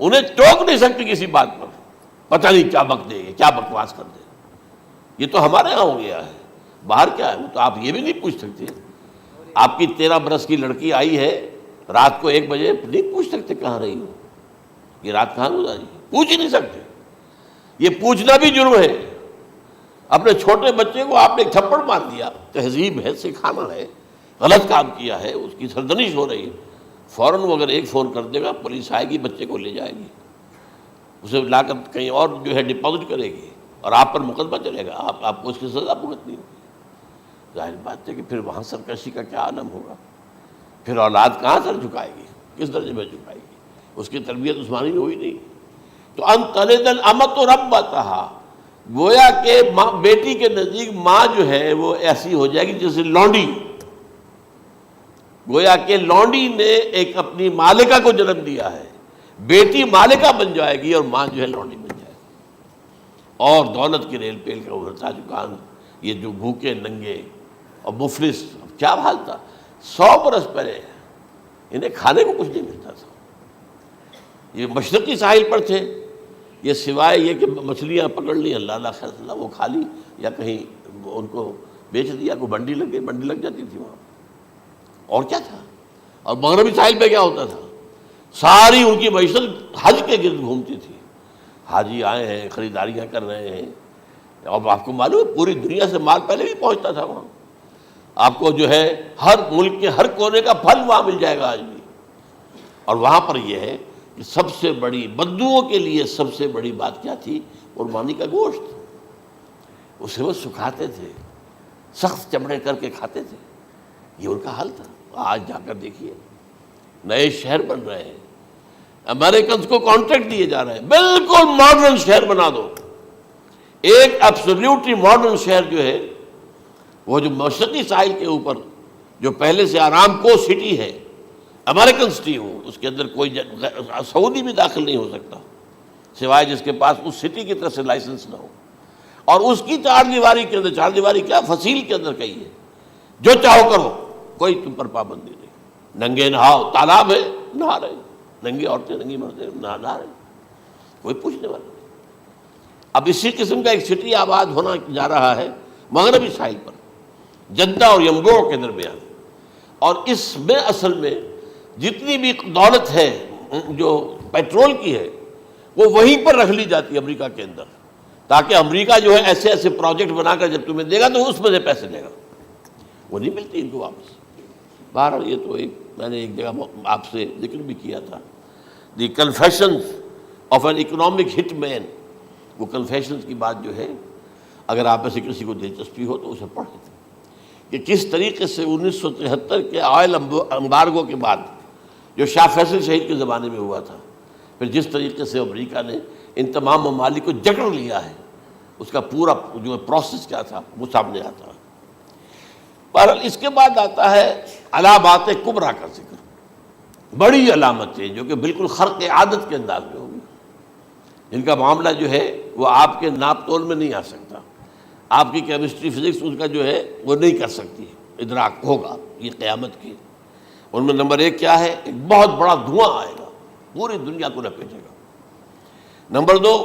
A: انہیں ٹوک نہیں سکتی کسی بات پر، پتہ نہیں کیا بک دے گے، کیا بکواس کر دے. یہ تو ہمارے ہاں ہو گیا ہے، باہر کیا ہے وہ تو آپ یہ بھی نہیں پوچھ سکتے. آپ کی 13 برس کی لڑکی آئی ہے رات کو 1 بجے، نہیں پوچھ سکتے کہاں رہی ہو، یہ رات کہاں گزاری، پوچھ ہی نہیں سکتے. یہ پوچھنا بھی جرم ہے. اپنے چھوٹے بچے کو آپ نے ایک تھپڑ مار دیا، تہذیب ہے، سکھانا ہے، غلط کام کیا ہے، اس کی سرزنش ہو رہی ہے، فوراً وہ اگر ایک فون کر دے گا پولیس آئے گی، بچے کو لے جائے گی، اسے لا کر کہیں اور جو ہے ڈپازٹ کرے گی اور آپ پر مقدمہ چلے گا، آپ کو اس کی سزا بھگتنی ہوگی. ظاہر بات ہے کہ پھر وہاں سرکشی کا کیا عالم ہوگا. پھر اولاد کہاں سر جھکائے گی، کس درجے میں جھکائے گی؟ اس کی تربیت عثمانی ہوئی نہیں. تو ان تلد الامۃ ربتہا، گویا کہ ماں بیٹی کے نزدیک ماں جو ہے وہ ایسی ہو جائے گی جیسے لونڈی. گویا کہ لونڈی نے ایک اپنی مالکہ کو جنم دیا ہے، بیٹی مالکہ بن جائے گی اور ماں جو ہے لونڈی بن جائے گی، اور دولت کے ریل پیل کا ابھرتا دکان، یہ جو بھوکے ننگے اور مفلس، کیا حال تھا 100 برس پہلے، انہیں کھانے کو کچھ نہیں ملتا تھا۔ یہ مشرقی ساحل پر تھے، یہ سوائے یہ کہ مچھلیاں پکڑ لی، اللہ خیر اللہ وہ کھا لی، یا کہیں ان کو بیچ دیا، کوئی بنڈی لگ گئی، بنڈی لگ جاتی تھی وہاں، اور کیا تھا۔ اور مغربی ساحل پہ کیا ہوتا تھا، ساری ان کی معیشت حج کے گرد گھومتی تھی، حاجی آئے ہیں، خریداریاں کر رہے ہیں، اور آپ کو معلوم ہے پوری دنیا سے مال پہلے بھی پہنچتا تھا وہاں، آپ کو جو ہے ہر ملک کے ہر کونے کا پھل وہاں مل جائے گا آج بھی۔ اور وہاں پر یہ ہے کہ سب سے بڑی بدوؤں کے لیے سب سے بڑی بات کیا تھی، قربانی کا گوشت، اسے وہ سکھاتے تھے، سخت چمڑے کر کے کھاتے تھے، یہ ان کا حل تھا۔ آج جا کر دیکھیے نئے شہر بن رہے ہیں، امریکنز کو کانٹریکٹ دیے جا رہے ہیں، بالکل ماڈرن شہر بنا دو، ایک ایبسلیوٹلی ماڈرن شہر جو ہے، وہ جو مشرقی ساحل کے اوپر جو پہلے سے آرام کو سٹی ہے، امریکن سٹی ہو، اس کے اندر کوئی سعودی بھی داخل نہیں ہو سکتا سوائے جس کے پاس اس سٹی کی طرف سے لائسنس نہ ہو، اور اس کی چار دیواری کے اندر، چار دیواری کیا فصیل کے اندر کہی ہے، جو چاہو کرو، کوئی تم پر پابندی نہیں، ننگے نہاؤ، تالاب ہے نہا رہے، ننگی عورتیں ننگی مردیں نہا رہے، کوئی پوچھنے والا نہیں۔ اب اسی قسم کا ایک سٹی آباد ہونا جا رہا ہے مغربی ساحل پر، جدہ اور ینبوع کے درمیان، اور اس میں اصل میں جتنی بھی دولت ہے جو پیٹرول کی ہے، وہ وہیں پر رکھ لی جاتی ہے امریکہ کے اندر، تاکہ امریکہ جو ہے ایسے ایسے پروجیکٹ بنا کر جب تمہیں دے گا تو اس میں سے پیسے دے گا، وہ نہیں ملتی ان کو واپس۔ بہرحال یہ تو ایک میں نے ایک جگہ آپ سے ذکر بھی کیا تھا، دی کنفیشنز آف این اکنامک ہٹ مین، وہ کنفیشنز کی بات جو ہے اگر آپ میں سے کسی کو دلچسپی ہو تو اسے پڑھیں کہ کس طریقے سے 1973 کے آئل امبارگو کے بعد جو شاہ فیصل شہید کے زمانے میں ہوا تھا، پھر جس طریقے سے امریکہ نے ان تمام ممالک کو جکڑ لیا ہے، اس کا پورا جو پروسیس کیا تھا وہ سامنے آتا ہے۔ بہرحال اس کے بعد آتا ہے علامات کبریٰ کا ذکر، بڑی علامتیں جو کہ بالکل خرق عادت کے انداز میں ہوگی، جن کا معاملہ جو ہے وہ آپ کے ناپ تول میں نہیں آ سکتا، آپ کی کیمسٹری فزکس اس کا جو ہے وہ نہیں کر سکتی ادراک ہوگا یہ قیامت کی۔ ان میں نمبر 1 کیا ہے، ایک بہت بڑا دھواں آئے گا، پوری دنیا کو لپیٹے گا۔ نمبر 2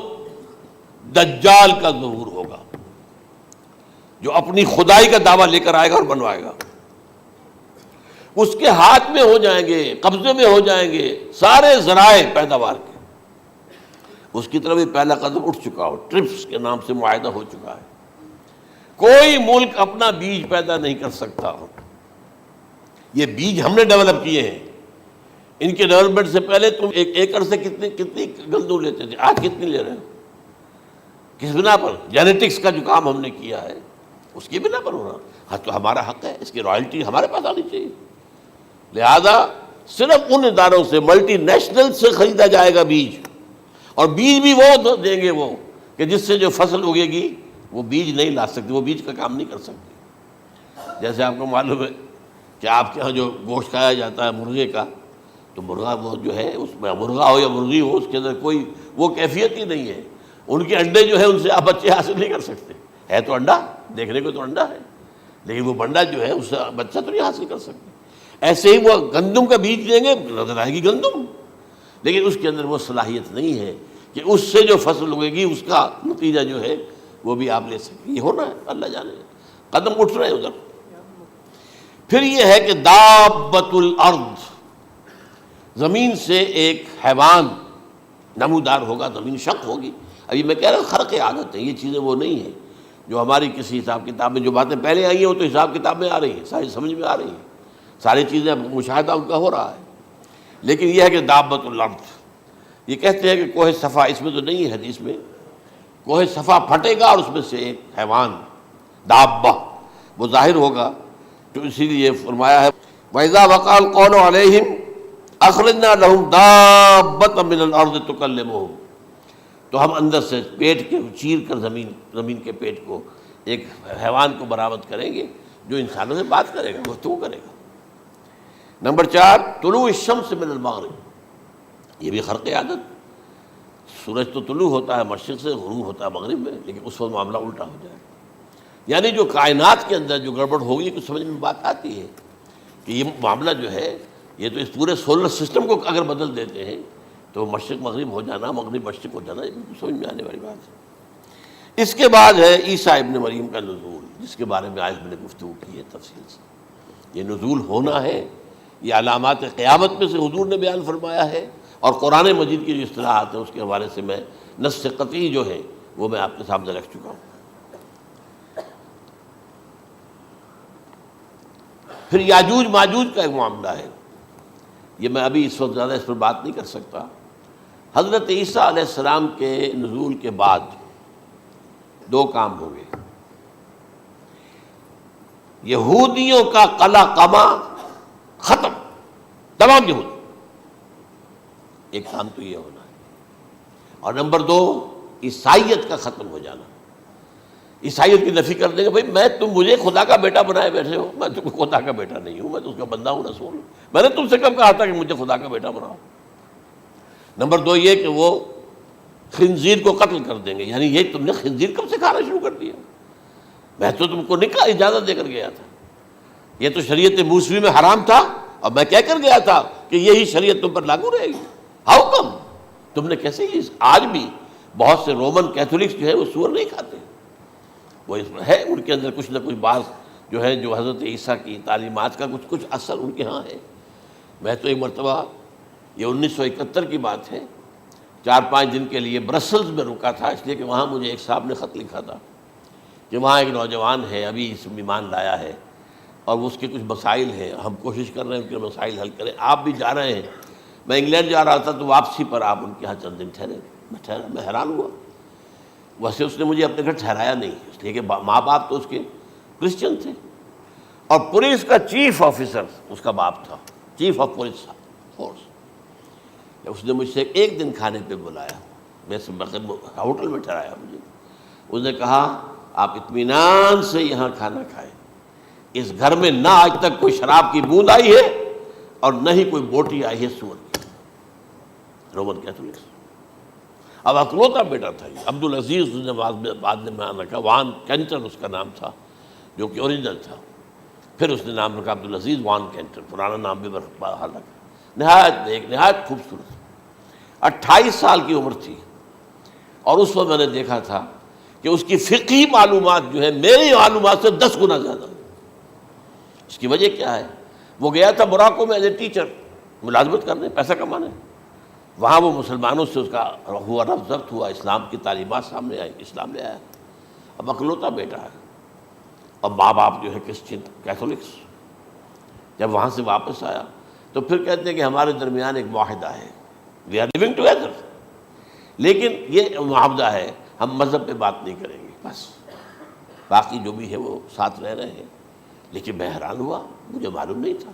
A: دجال کا ظہور ہوگا، جو اپنی خدائی کا دعویٰ لے کر آئے گا اور بنوائے گا، اس کے ہاتھ میں ہو جائیں گے، قبضے میں ہو جائیں گے سارے ذرائع پیداوار کے، اس کی طرف بھی پہلا قدم اٹھ چکا ہو، ٹرپس کے نام سے معاہدہ ہو چکا ہے، کوئی ملک اپنا بیج پیدا نہیں کر سکتا ہو، یہ بیج ہم نے ڈیولپ کیے ہیں، ان کے ڈیولپمنٹ سے پہلے تم ایک ایکڑ سے کتنی گندم لیتے تھے، آج کتنی لے رہے ہو، کس بنا پر؟ جینیٹکس کا جو کام ہم نے کیا ہے اس کی بنا پر ہو رہا، ہاں تو ہمارا حق ہے، اس کی رائلٹی ہمارے پاس آنی چاہیے، لہذا صرف ان اداروں سے ملٹی نیشنل سے خریدا جائے گا بیج، اور بیج بھی وہ دیں گے وہ کہ جس سے جو فصل اگے گی وہ بیج نہیں لا سکتی، وہ بیج کا کام نہیں کر سکتی۔ جیسے آپ کو معلوم ہے کہ آپ کے ہاں جو گوشت کھایا جاتا ہے مرغے کا، تو مرغا وہ جو ہے اس میں مرغا ہو یا مرغی ہو، اس کے اندر کوئی وہ کیفیت ہی نہیں ہے، ان کے انڈے جو ہے ان سے آپ بچے حاصل نہیں کر سکتے، ہے تو انڈا، دیکھنے کو تو انڈا ہے، لیکن وہ بنڈا جو ہے اس سے بچہ تو نہیں حاصل کر سکتے۔ ایسے ہی وہ گندم کا بیج دیں گے، نظر آئے گی گندم، لیکن اس کے اندر وہ صلاحیت نہیں ہے کہ اس سے جو فصل اگے گی اس کا نتیجہ جو ہے وہ بھی آپ لے سکیں، یہ ہونا ہے، اللہ جانے، قدم اٹھ رہے ہیں ادھر۔ پھر یہ ہے کہ دابۃ الارض، زمین سے ایک حیوان نمودار ہوگا، زمین شق ہوگی۔ ابھی میں کہہ رہا ہوں خرق عادت ہے، یہ چیزیں وہ نہیں ہیں جو ہماری کسی حساب کتاب میں جو باتیں پہلے آئی ہیں وہ تو حساب کتاب میں آ رہی ہیں، ساری سمجھ میں آ رہی ہیں، ساری چیزیں مشاہدہ ان کا ہو رہا ہے، لیکن یہ ہے کہ دابۃ الارض، یہ کہتے ہیں کہ کوہ صفا، اس میں تو نہیں ہے حدیث میں، کوہ صفا پھٹے گا اور اس میں سے ایک حیوان دابہ وہ ظاہر ہوگا، تو اسی لیے فرمایا ہے وَإِذَا وَقَعَ الْقَوْلُ عَلَيْهِمْ أَخْرَجْنَا لَهُمْ دَابَّةً مِّنَ الْأَرْضِ تُكَلِّمُهُمْ، تو ہم اندر سے پیٹ کے چیر کر زمین کے پیٹ کو ایک حیوان کو برآمد کریں گے جو انسانوں سے بات کرے گا، گفتگو کرے گا۔ نمبر 4 طلوع الشمس من المغرب، یہ بھی خرق عادت، سورج تو طلوع ہوتا ہے مشرق سے، غروب ہوتا ہے مغرب میں، لیکن اس وقت معاملہ الٹا ہو جائے، یعنی جو کائنات کے اندر جو گڑبڑ ہوگی کچھ سمجھ میں بات آتی ہے کہ یہ معاملہ جو ہے یہ تو اس پورے سولر سسٹم کو اگر بدل دیتے ہیں تو مشرق مغرب ہو جانا، مغرب مشرق ہو جانا، یہ بالکل سمجھ میں آنے والی بات ہے۔ اس کے بعد ہے عیسیٰ ابن مریم کا نزول، جس کے بارے میں آج میں نے گفتگو کی ہے تفصیل سے۔ یہ نزول ہونا ہے، یہ علامات قیامت میں سے حضور نے بیان فرمایا ہے، اور قرآن مجید کی جو اصطلاحات ہیں اس کے حوالے سے میں نص قطعی جو ہے وہ میں آپ کے سامنے رکھ چکا ہوں۔ پھر یاجوج ماجوج کا ایک معاملہ ہے، یہ میں ابھی اس وقت زیادہ اس پر بات نہیں کر سکتا۔ حضرت عیسیٰ علیہ السلام کے نزول کے بعد 2 کام ہوں گے، یہودیوں کا قلع قمع ختم، تمام یہود، ایک کام تو یہ ہونا ہے، اور نمبر 2 عیسائیت کا ختم ہو جانا، عیسائیت کی نفی کر دیں گے، بھائی تم مجھے خدا کا بیٹا بنائے بیٹھے ہو، میں تم خدا کا بیٹا نہیں ہوں، میں تو اس کا بندہ ہوں، رسول ہوں، میں نے تم سے کب کہا تھا کہ مجھے خدا کا بیٹا بناؤ۔ نمبر 2 یہ کہ وہ خنزیر کو قتل کر دیں گے، یعنی یہ تم نے خنزیر کب سے کھانا شروع کر دیا، میں تو تم کو نکاح اجازت دے کر گیا تھا، یہ تو شریعت موسوی میں حرام تھا، اور میں کہہ کر گیا تھا کہ یہی شریعت تم پر لاگو رہے گی، ہاؤ کم تم نے کیسے یہ؟ آج بھی بہت سے رومن کیتھولکس جو ہے وہ سور نہیں کھاتے، وہ اس میں ہے ان کے اندر کچھ نہ کچھ بعض جو ہے جو حضرت عیسیٰ کی تعلیمات کا کچھ اثر ان کے ہاں ہے۔ میں تو ایک مرتبہ، یہ 1971 کی بات ہے، 4-5 دن کے لیے برسلز میں رکا تھا، اس لیے کہ وہاں مجھے ایک صاحب نے خط لکھا تھا کہ وہاں ایک نوجوان ہے، ابھی اس ایمان لایا ہے، اور اس کے کچھ مسائل ہیں، ہم کوشش کر رہے ہیں ان کے مسائل حل کریں، آپ بھی جا رہے ہیں۔ میں انگلینڈ جا رہا تھا تو واپسی پر آپ ان کے یہاں چند دن ٹھہرے، میں حیران ہوا، ویسے اس نے مجھے اپنے گھر ٹھہرایا نہیں، اس لیے کہ ماں باپ تو اس کے کرسچن تھے، اور پولیس کا چیف آفیسر اس کا باپ تھا، چیف آف پولیس فورس۔ اس نے مجھ سے 1 دن کھانے پہ بلایا، میں ہوٹل میں ٹھہرایا مجھے، اس نے کہا آپ اطمینان سے یہاں کھانا کھائیں، اس گھر میں نہ آج تک کوئی شراب کی بوند آئی ہے اور نہ ہی کوئی بوٹی آئی ہے سور کی۔ رومن کیتھولکس، اب اکلوتا بیٹا تھا یہ عبدالعزیز، اس نے بعد میں نام رکھا، وان کینٹر اس کا نام تھا جو کہ اوریجنل تھا، پھر اس نے نام رکھا عبدالعزیز وان کینٹر، پرانا نام بھی بہرحال رکھا۔ نہایت نیک، نہایت خوبصورت، 28 سال کی عمر تھی، اور اس وقت میں نے دیکھا تھا کہ اس کی فقہی معلومات جو ہے میری معلومات سے 10 گنا زیادہ۔ اس کی وجہ کیا ہے؟ وہ گیا تھا موراکو میں ایز اے ٹیچر ملازمت کرنے، پیسہ کمانے، وہاں وہ مسلمانوں سے اس کا ہوا رفت ضبط ہوا، اسلام کی تعلیمات سامنے آئی، اسلام لے آیا، اب اکلوتا بیٹا ہے، اور ماں باپ جو ہے کرسچن کیتھولکس۔ جب وہاں سے واپس آیا تو پھر کہتے ہیں کہ ہمارے درمیان ایک معاہدہ ہے، وی آر لیونگ ٹوگیدر، لیکن یہ معاہدہ ہے ہم مذہب پہ بات نہیں کریں گے، بس باقی جو بھی ہے وہ ساتھ رہ رہے ہیں۔ لیکن میں حیران ہوا، مجھے معلوم نہیں تھا۔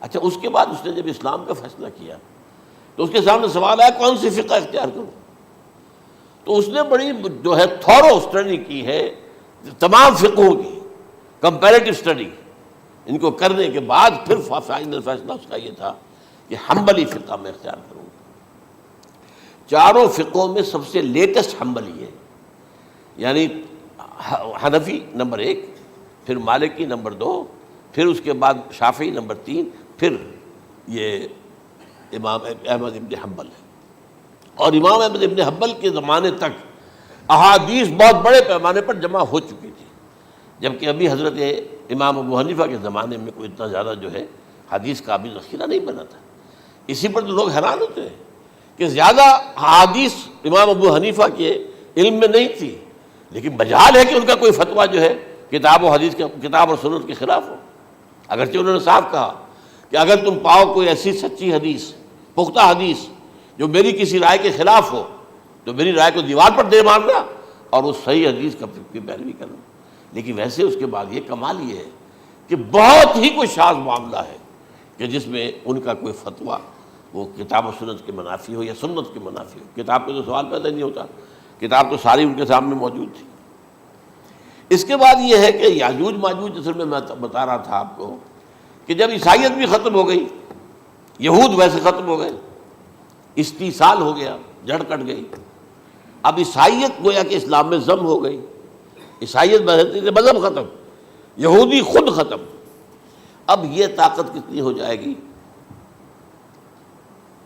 A: اچھا، اس کے بعد اس نے جب اسلام کا فیصلہ کیا تو اس کے سامنے سوال آیا کون سی فقہ اختیار کروں، تو اس نے بڑی جو ہے تھورو اسٹڈی کی ہے تمام فقہوں کی، کمپیریٹو اسٹڈی، ان کو کرنے کے بعد پھر فائنل فیصلہ اس کا یہ تھا کہ حنبلی فقہ میں اختیار کروں۔ 4 فقہوں میں سب سے لیٹسٹ حنبلی ہے، یعنی حنفی نمبر 1، پھر مالکی نمبر 2، پھر اس کے بعد شافعی نمبر 3، پھر یہ امام احمد ابن حنبل ہے۔ اور امام احمد ابن حنبل کے زمانے تک احادیث بہت بڑے پیمانے پر جمع ہو چکی تھی، جبکہ ابھی حضرت امام ابو حنیفہ کے زمانے میں کوئی اتنا زیادہ جو ہے حدیث کا ابھی ذخیرہ نہیں بنا تھا۔ اسی پر تو لوگ حیران ہوتے ہیں کہ زیادہ حدیث امام ابو حنیفہ کے علم میں نہیں تھی، لیکن مجال ہے کہ ان کا کوئی فتویٰ جو ہے کتاب و حدیث کے، کتاب اور سنت کے خلاف ہو، اگرچہ انہوں نے صاف کہا کہ اگر تم پاؤ کوئی ایسی سچی حدیث، پختہ حدیث جو میری کسی رائے کے خلاف ہو تو میری رائے کو دیوار پر دے مارنا اور اس صحیح حدیث کی پیروی کرنا۔ لیکن ویسے اس کے بعد یہ کمال یہ ہے کہ بہت ہی کوئی شاذ معاملہ ہے کہ جس میں ان کا کوئی فتویٰ وہ کتاب و سنت کے منافی ہو یا سنت کے منافی ہو۔ کتاب پہ تو سوال پیدا نہیں ہوتا، کتاب تو ساری ان کے سامنے موجود تھی۔ اس کے بعد یہ ہے کہ یاجوج ماجوج، اصل میں بتا رہا تھا آپ کو کہ جب عیسائیت بھی ختم ہو گئی یہود ویسے ختم ہو گئے، استیصال ہو گیا، جڑ کٹ گئی۔ اب عیسائیت گویا کہ اسلام میں ضم ہو گئی، عیسائیت مذہب ختم، یہودی خود ختم۔ اب یہ طاقت کتنی ہو جائے گی؟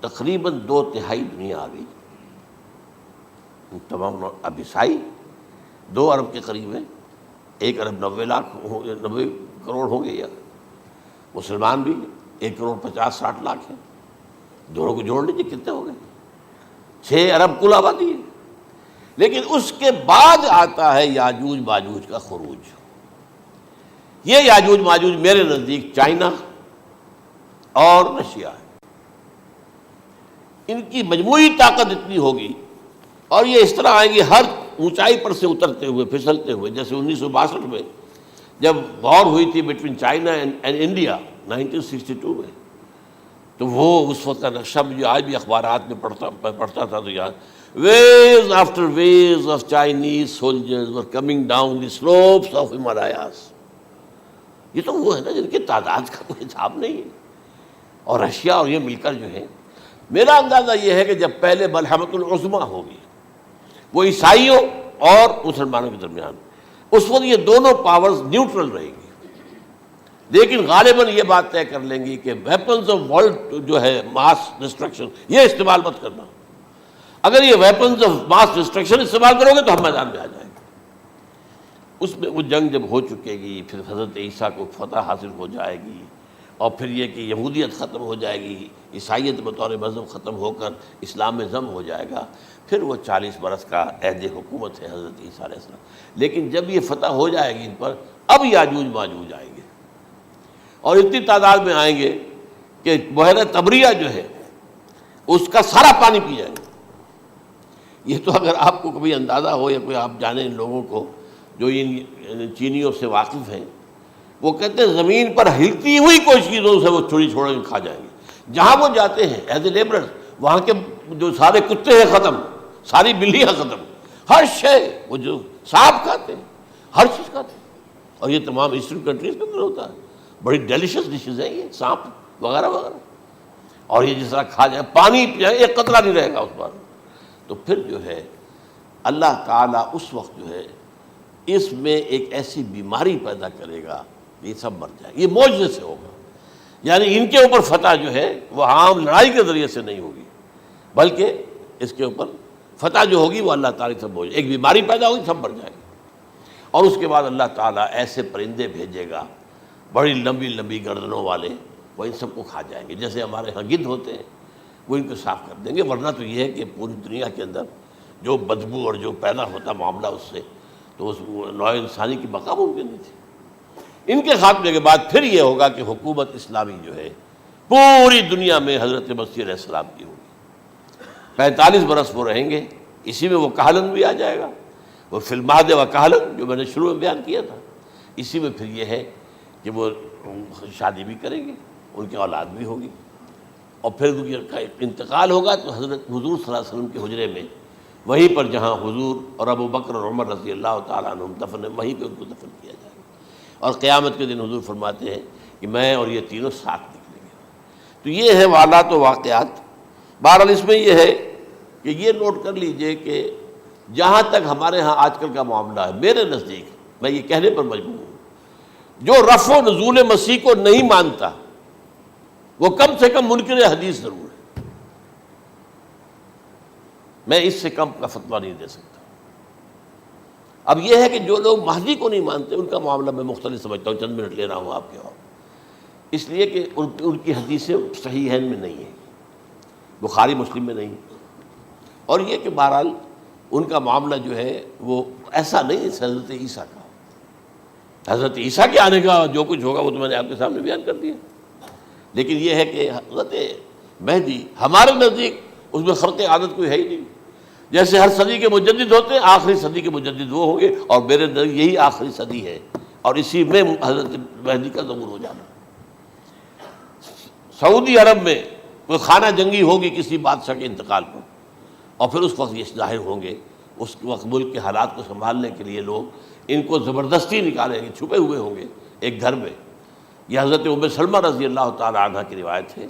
A: تقریباً 2/3 دنیا آ گئی، تمام۔ اب عیسائی 2 ارب کے قریب ہیں، 1 ارب 90 کروڑ ہوں گے، یا مسلمان بھی 1 کروڑ 50-60 لاکھ ہیں، دونوں کو جوڑ لیجیے کتنے ہو گئے؟ 6 ارب کل آبادی ہے۔ لیکن اس کے بعد آتا ہے یاجوج ماجوج کا خروج۔ یہ یاجوج ماجوج میرے نزدیک چائنا اور رشیا ہے، ان کی مجموعی طاقت اتنی ہوگی، اور یہ اس طرح آئیں گے ہر اونچائی پر سے اترتے ہوئے، پھسلتے ہوئے۔ جیسے 1962 میں جب وار ہوئی تھی بٹوین چائنا اینڈ انڈیا 1962 میں، تو وہ اس وقت کا نقشہ جو آج بھی اخبارات میں پڑھتا تھا، تو یاد waves after waves of Chinese soldiers were coming down the slopes of Himalayas۔ یہ تو وہ ہے نا جن کی تعداد کا کوئی حساب نہیں ہے۔ اور رشیا اور یہ مل کر جو ہے، میرا اندازہ یہ ہے کہ جب پہلے ملحمۃ العظمیٰ ہوگی وہ عیسائیوں اور مسلمانوں کے درمیان، اس وقت یہ دونوں پاورز نیوٹرل رہے گی، لیکن غالباً یہ بات طے کر لیں گی کہ ویپنز آف ورلڈ جو ہے ماس ڈسٹرکشن، یہ استعمال مت کرنا۔ اگر یہ ویپنز آف ماس ڈسٹرکشن استعمال کرو گے تو ہم میدان میں آ جائیں گے۔ اس میں وہ جنگ جب ہو چکے گی، پھر حضرت عیسیٰ کو فتح حاصل ہو جائے گی، اور پھر یہ کہ یہودیت ختم ہو جائے گی، عیسائیت بطور مذہب ختم ہو کر اسلام میں ضم ہو جائے گا، پھر وہ 40 برس کا عہد حکومت ہے حضرت عیسیٰ علیہ السلام۔ لیکن جب یہ فتح ہو جائے گی ان پر، اب یاجوج ماجوج آئیں گے، اور اتنی تعداد میں آئیں گے کہ بحیرہ طبریہ جو ہے اس کا سارا پانی پی جائیں گے۔ یہ تو اگر آپ کو کبھی اندازہ ہو، یا کوئی آپ جانیں ان لوگوں کو جو ان چینیوں سے واقف ہیں، وہ کہتے ہیں زمین پر ہلتی ہوئی کوئی چیزوں سے وہ چوری چھوڑ کے کھا جائیں گے۔ جہاں وہ جاتے ہیں ایز اے لیبرر، وہاں کے جو سارے کتے ہیں ختم، ساری بلیاں ختم، ہر شے، وہ جو سانپ کھاتے ہیں، ہر چیز کھاتے ہیں۔ اور یہ تمام ایسٹرن کنٹریز کے اندر ہوتا ہے، بڑی ڈیلیشس ڈشز ہیں یہ سانپ وغیرہ وغیرہ۔ اور یہ جس طرح کھا جائے، پانی پی جائے، ایک قطرہ نہیں رہے گا اس پر۔ تو پھر جو ہے اللہ تعالیٰ اس وقت جو ہے اس میں ایک ایسی بیماری پیدا کرے گا، یہ سب مر جائے، یہ معجزے سے ہوگا۔ یعنی ان کے اوپر فتح جو ہے وہ عام لڑائی کے ذریعے سے نہیں ہوگی، بلکہ اس کے اوپر فتح جو ہوگی وہ اللہ تعالیٰ سے ہوگی، ایک بیماری پیدا ہوگی، سب مر جائے گی۔ اور اس کے بعد اللہ تعالیٰ ایسے پرندے بھیجے گا بڑی لمبی لمبی گردنوں والے، وہ ان سب کو کھا جائیں گے، جیسے ہمارے ہاں گدھ ہوتے ہیں، وہ ان کو صاف کر دیں گے۔ ورنہ تو یہ ہے کہ پوری دنیا کے اندر جو بدبو اور جو پیدا ہوتا معاملہ اس سے، تو اس نوع انسانی کی بقا ممکن نہیں تھی۔ ان کے خاتمے کے بعد پھر یہ ہوگا کہ حکومت اسلامی جو ہے پوری دنیا میں حضرت مسیح علیہ السلام کی ہوگی۔ 45 برس وہ رہیں گے، اسی میں وہ کہلن بھی آ جائے گا، وہ فی المہد و کہلن جو میں نے شروع میں بیان کیا تھا، اسی میں پھر یہ ہے کہ وہ شادی بھی کریں گے، ان کی اولاد بھی ہوگی، اور پھر ان کا انتقال ہوگا تو حضرت حضور صلی اللہ علیہ وسلم کے حجرے میں، وہیں پر جہاں حضور اور ابو بکر اور عمر رضی اللہ تعالیٰ عنہم دفن ہیں، وہیں پہ ان کو دفن کیا جائے گا۔ اور قیامت کے دن حضور فرماتے ہیں کہ میں اور یہ تینوں ساتھ نکلیں گے۔ تو یہ ہے واقعات و واقعات۔ بہرحال اس میں یہ ہے کہ یہ نوٹ کر لیجئے کہ جہاں تک ہمارے ہاں آج کل کا معاملہ ہے، میرے نزدیک میں یہ کہنے پر مجبور ہوں، جو رفع و نزول مسیح کو نہیں مانتا وہ کم سے کم منکر حدیث ضرور ہے۔ میں اس سے کم کا فتویٰ نہیں دے سکتا۔ اب یہ ہے کہ جو لوگ مہدی کو نہیں مانتے ان کا معاملہ میں مختلف سمجھتا ہوں، چند منٹ لے رہا ہوں آپ کے، اور اس لیے کہ ان کی حدیثیں صحیحین میں نہیں ہیں، بخاری مسلم میں نہیں، اور یہ کہ بہرحال ان کا معاملہ جو ہے وہ ایسا نہیں ہے حضرت عیسیٰ کا۔ حضرت عیسیٰ کے آنے کا جو کچھ ہوگا وہ تو میں نے آپ کے سامنے بیان کر دیا، لیکن یہ ہے کہ حضرت مہدی ہمارے نزدیک اس میں خرق عادت کوئی ہے ہی نہیں۔ جیسے ہر صدی کے مجدد ہوتے ہیں، آخری صدی کے مجدد وہ ہوں گے، اور میرے نزدیک یہی آخری صدی ہے، اور اسی میں حضرت مہدی کا ظہور ہو جانا۔ سعودی عرب میں کوئی خانہ جنگی ہوگی کسی بادشاہ کے انتقال پر، اور پھر اس وقت یہ ظاہر ہوں گے، اس وقت ملک کے حالات کو سنبھالنے کے لیے لوگ ان کو زبردستی نکالیں گے، چھپے ہوئے ہوں گے ایک گھر میں۔ یہ حضرت ام سلمہ رضی اللہ تعالی عنہ کی روایت ہے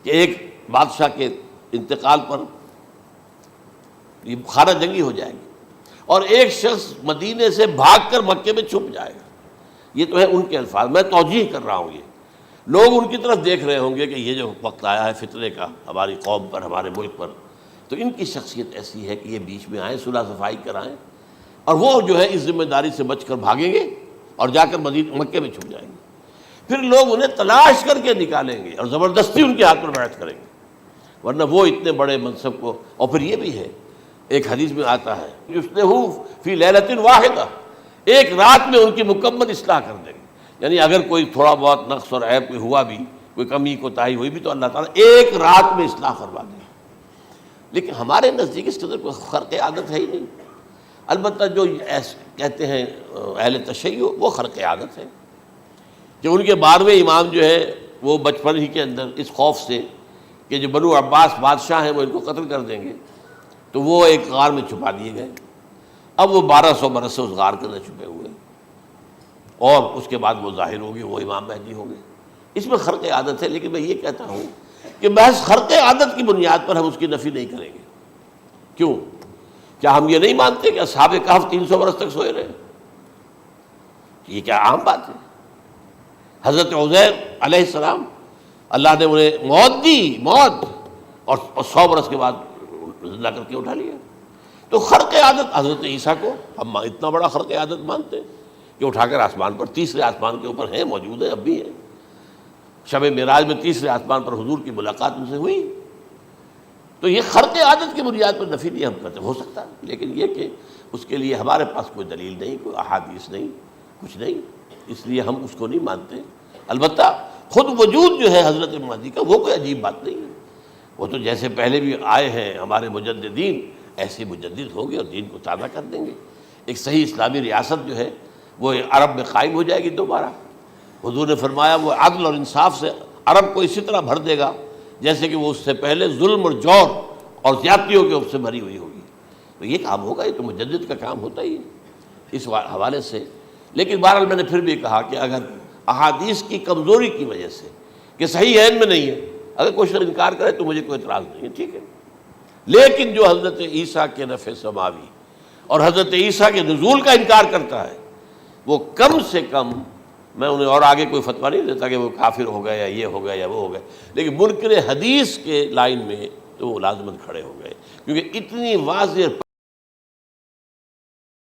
A: کہ ایک بادشاہ کے انتقال پر یہ خانہ جنگی ہو جائے گی اور ایک شخص مدینے سے بھاگ کر مکے میں چھپ جائے گا. یہ تو ہے ان کے الفاظ، میں توجیہ کر رہا ہوں. یہ لوگ ان کی طرف دیکھ رہے ہوں گے کہ یہ جو وقت آیا ہے فتنے کا ہماری قوم پر، ہمارے ملک پر، تو ان کی شخصیت ایسی ہے کہ یہ بیچ میں آئیں، صلح صفائی کرائیں، اور وہ جو ہے اس ذمہ داری سے بچ کر بھاگیں گے اور جا کر مکے میں چھپ جائیں گے. پھر لوگ انہیں تلاش کر کے نکالیں گے اور زبردستی ان کے ہاتھ پر بیعت کریں گے، ورنہ وہ اتنے بڑے منصب کو. اور پھر یہ بھی ہے، ایک حدیث میں آتا ہے یصلحو فی لیلۃ واحدہ، ایک رات میں ان کی مکمل اصلاح کر دیں گے. یعنی اگر کوئی تھوڑا بہت نقص اور عیب کوئی ہوا بھی، کوئی کمی کوتاہی ہوئی بھی، تو اللہ تعالیٰ ایک رات میں اصلاح کروا دیں. لیکن ہمارے نزدیک اس قدر کوئی خرق عادت ہے ہی نہیں. البتہ جو کہتے ہیں اہل تشیع، وہ خرق عادت ہے کہ ان کے 12ویں امام جو ہے وہ بچپن ہی کے اندر اس خوف سے کہ جو بنو عباس بادشاہ ہیں وہ ان کو قتل کر دیں گے، تو وہ ایک غار میں چھپا دیے گئے. اب وہ 1200 برس سے اس غار کے اندر چھپے ہوئے، اور اس کے بعد وہ ظاہر ہوگی، وہ امام مہدی ہوں گے. اس میں خرق عادت ہے. لیکن میں یہ کہتا ہوں کہ محض خرق عادت کی بنیاد پر ہم اس کی نفی نہیں کریں گے. کیوں؟ کیا ہم یہ نہیں مانتے کہ اصحاب کہف 300 برس تک سوئے رہے؟ یہ کیا عام بات ہے؟ حضرت عزیر علیہ السلام، اللہ نے انہیں موت دی، موت، اور 100 برس کے بعد زندہ کر کے اٹھا لیا. تو خرق عادت حضرت عیسیٰ کو ہم اتنا بڑا خرق عادت مانتے ہیں کہ اٹھا کر آسمان پر، تیسرے آسمان کے اوپر ہیں، موجود ہیں، اب بھی ہیں. شب معراج میں تیسرے آسمان پر حضور کی ملاقات ان سے ہوئی. تو یہ خرق عادت کی بنیاد پر نفی نہیں ہم کرتے. ہو سکتا ہے، لیکن یہ کہ اس کے لیے ہمارے پاس کوئی دلیل نہیں، کوئی احادیث نہیں، کچھ نہیں، اس لیے ہم اس کو نہیں مانتے. البتہ خود وجود جو ہے حضرت مہدی کا، وہ کوئی عجیب بات نہیں ہے. وہ تو جیسے پہلے بھی آئے ہیں ہمارے مجددین، ایسے مجدد ہوں گے اور دین کو تازہ کر دیں گے. ایک صحیح اسلامی ریاست جو ہے وہ عرب میں قائم ہو جائے گی دوبارہ. حضور نے فرمایا وہ عدل اور انصاف سے عرب کو اسی طرح بھر دے گا جیسے کہ وہ اس سے پہلے ظلم اور جور اور زیادتیوں کے سے بھری ہوئی ہوگی. تو یہ کام ہوگا، یہ تو مجدد کا کام ہوتا ہی ہے اس حوالے سے. لیکن بہرحال میں نے پھر بھی کہا کہ اگر احادیث کی کمزوری کی وجہ سے کہ صحیح عین میں نہیں ہے، اگر کوئی شخص انکار کرے تو مجھے کوئی اعتراض نہیں ہے، ٹھیک ہے. لیکن جو حضرت عیسیٰ کے نفع سماوی اور حضرت عیسیٰ کے نزول کا انکار کرتا ہے، وہ کم سے کم، میں انہیں اور آگے کوئی فتویٰ نہیں دیتا کہ وہ کافر ہو گئے یا یہ ہو گئے یا وہ ہو گئے، لیکن منکر حدیث کے لائن میں تو وہ لازماً کھڑے ہو گئے، کیونکہ اتنی واضح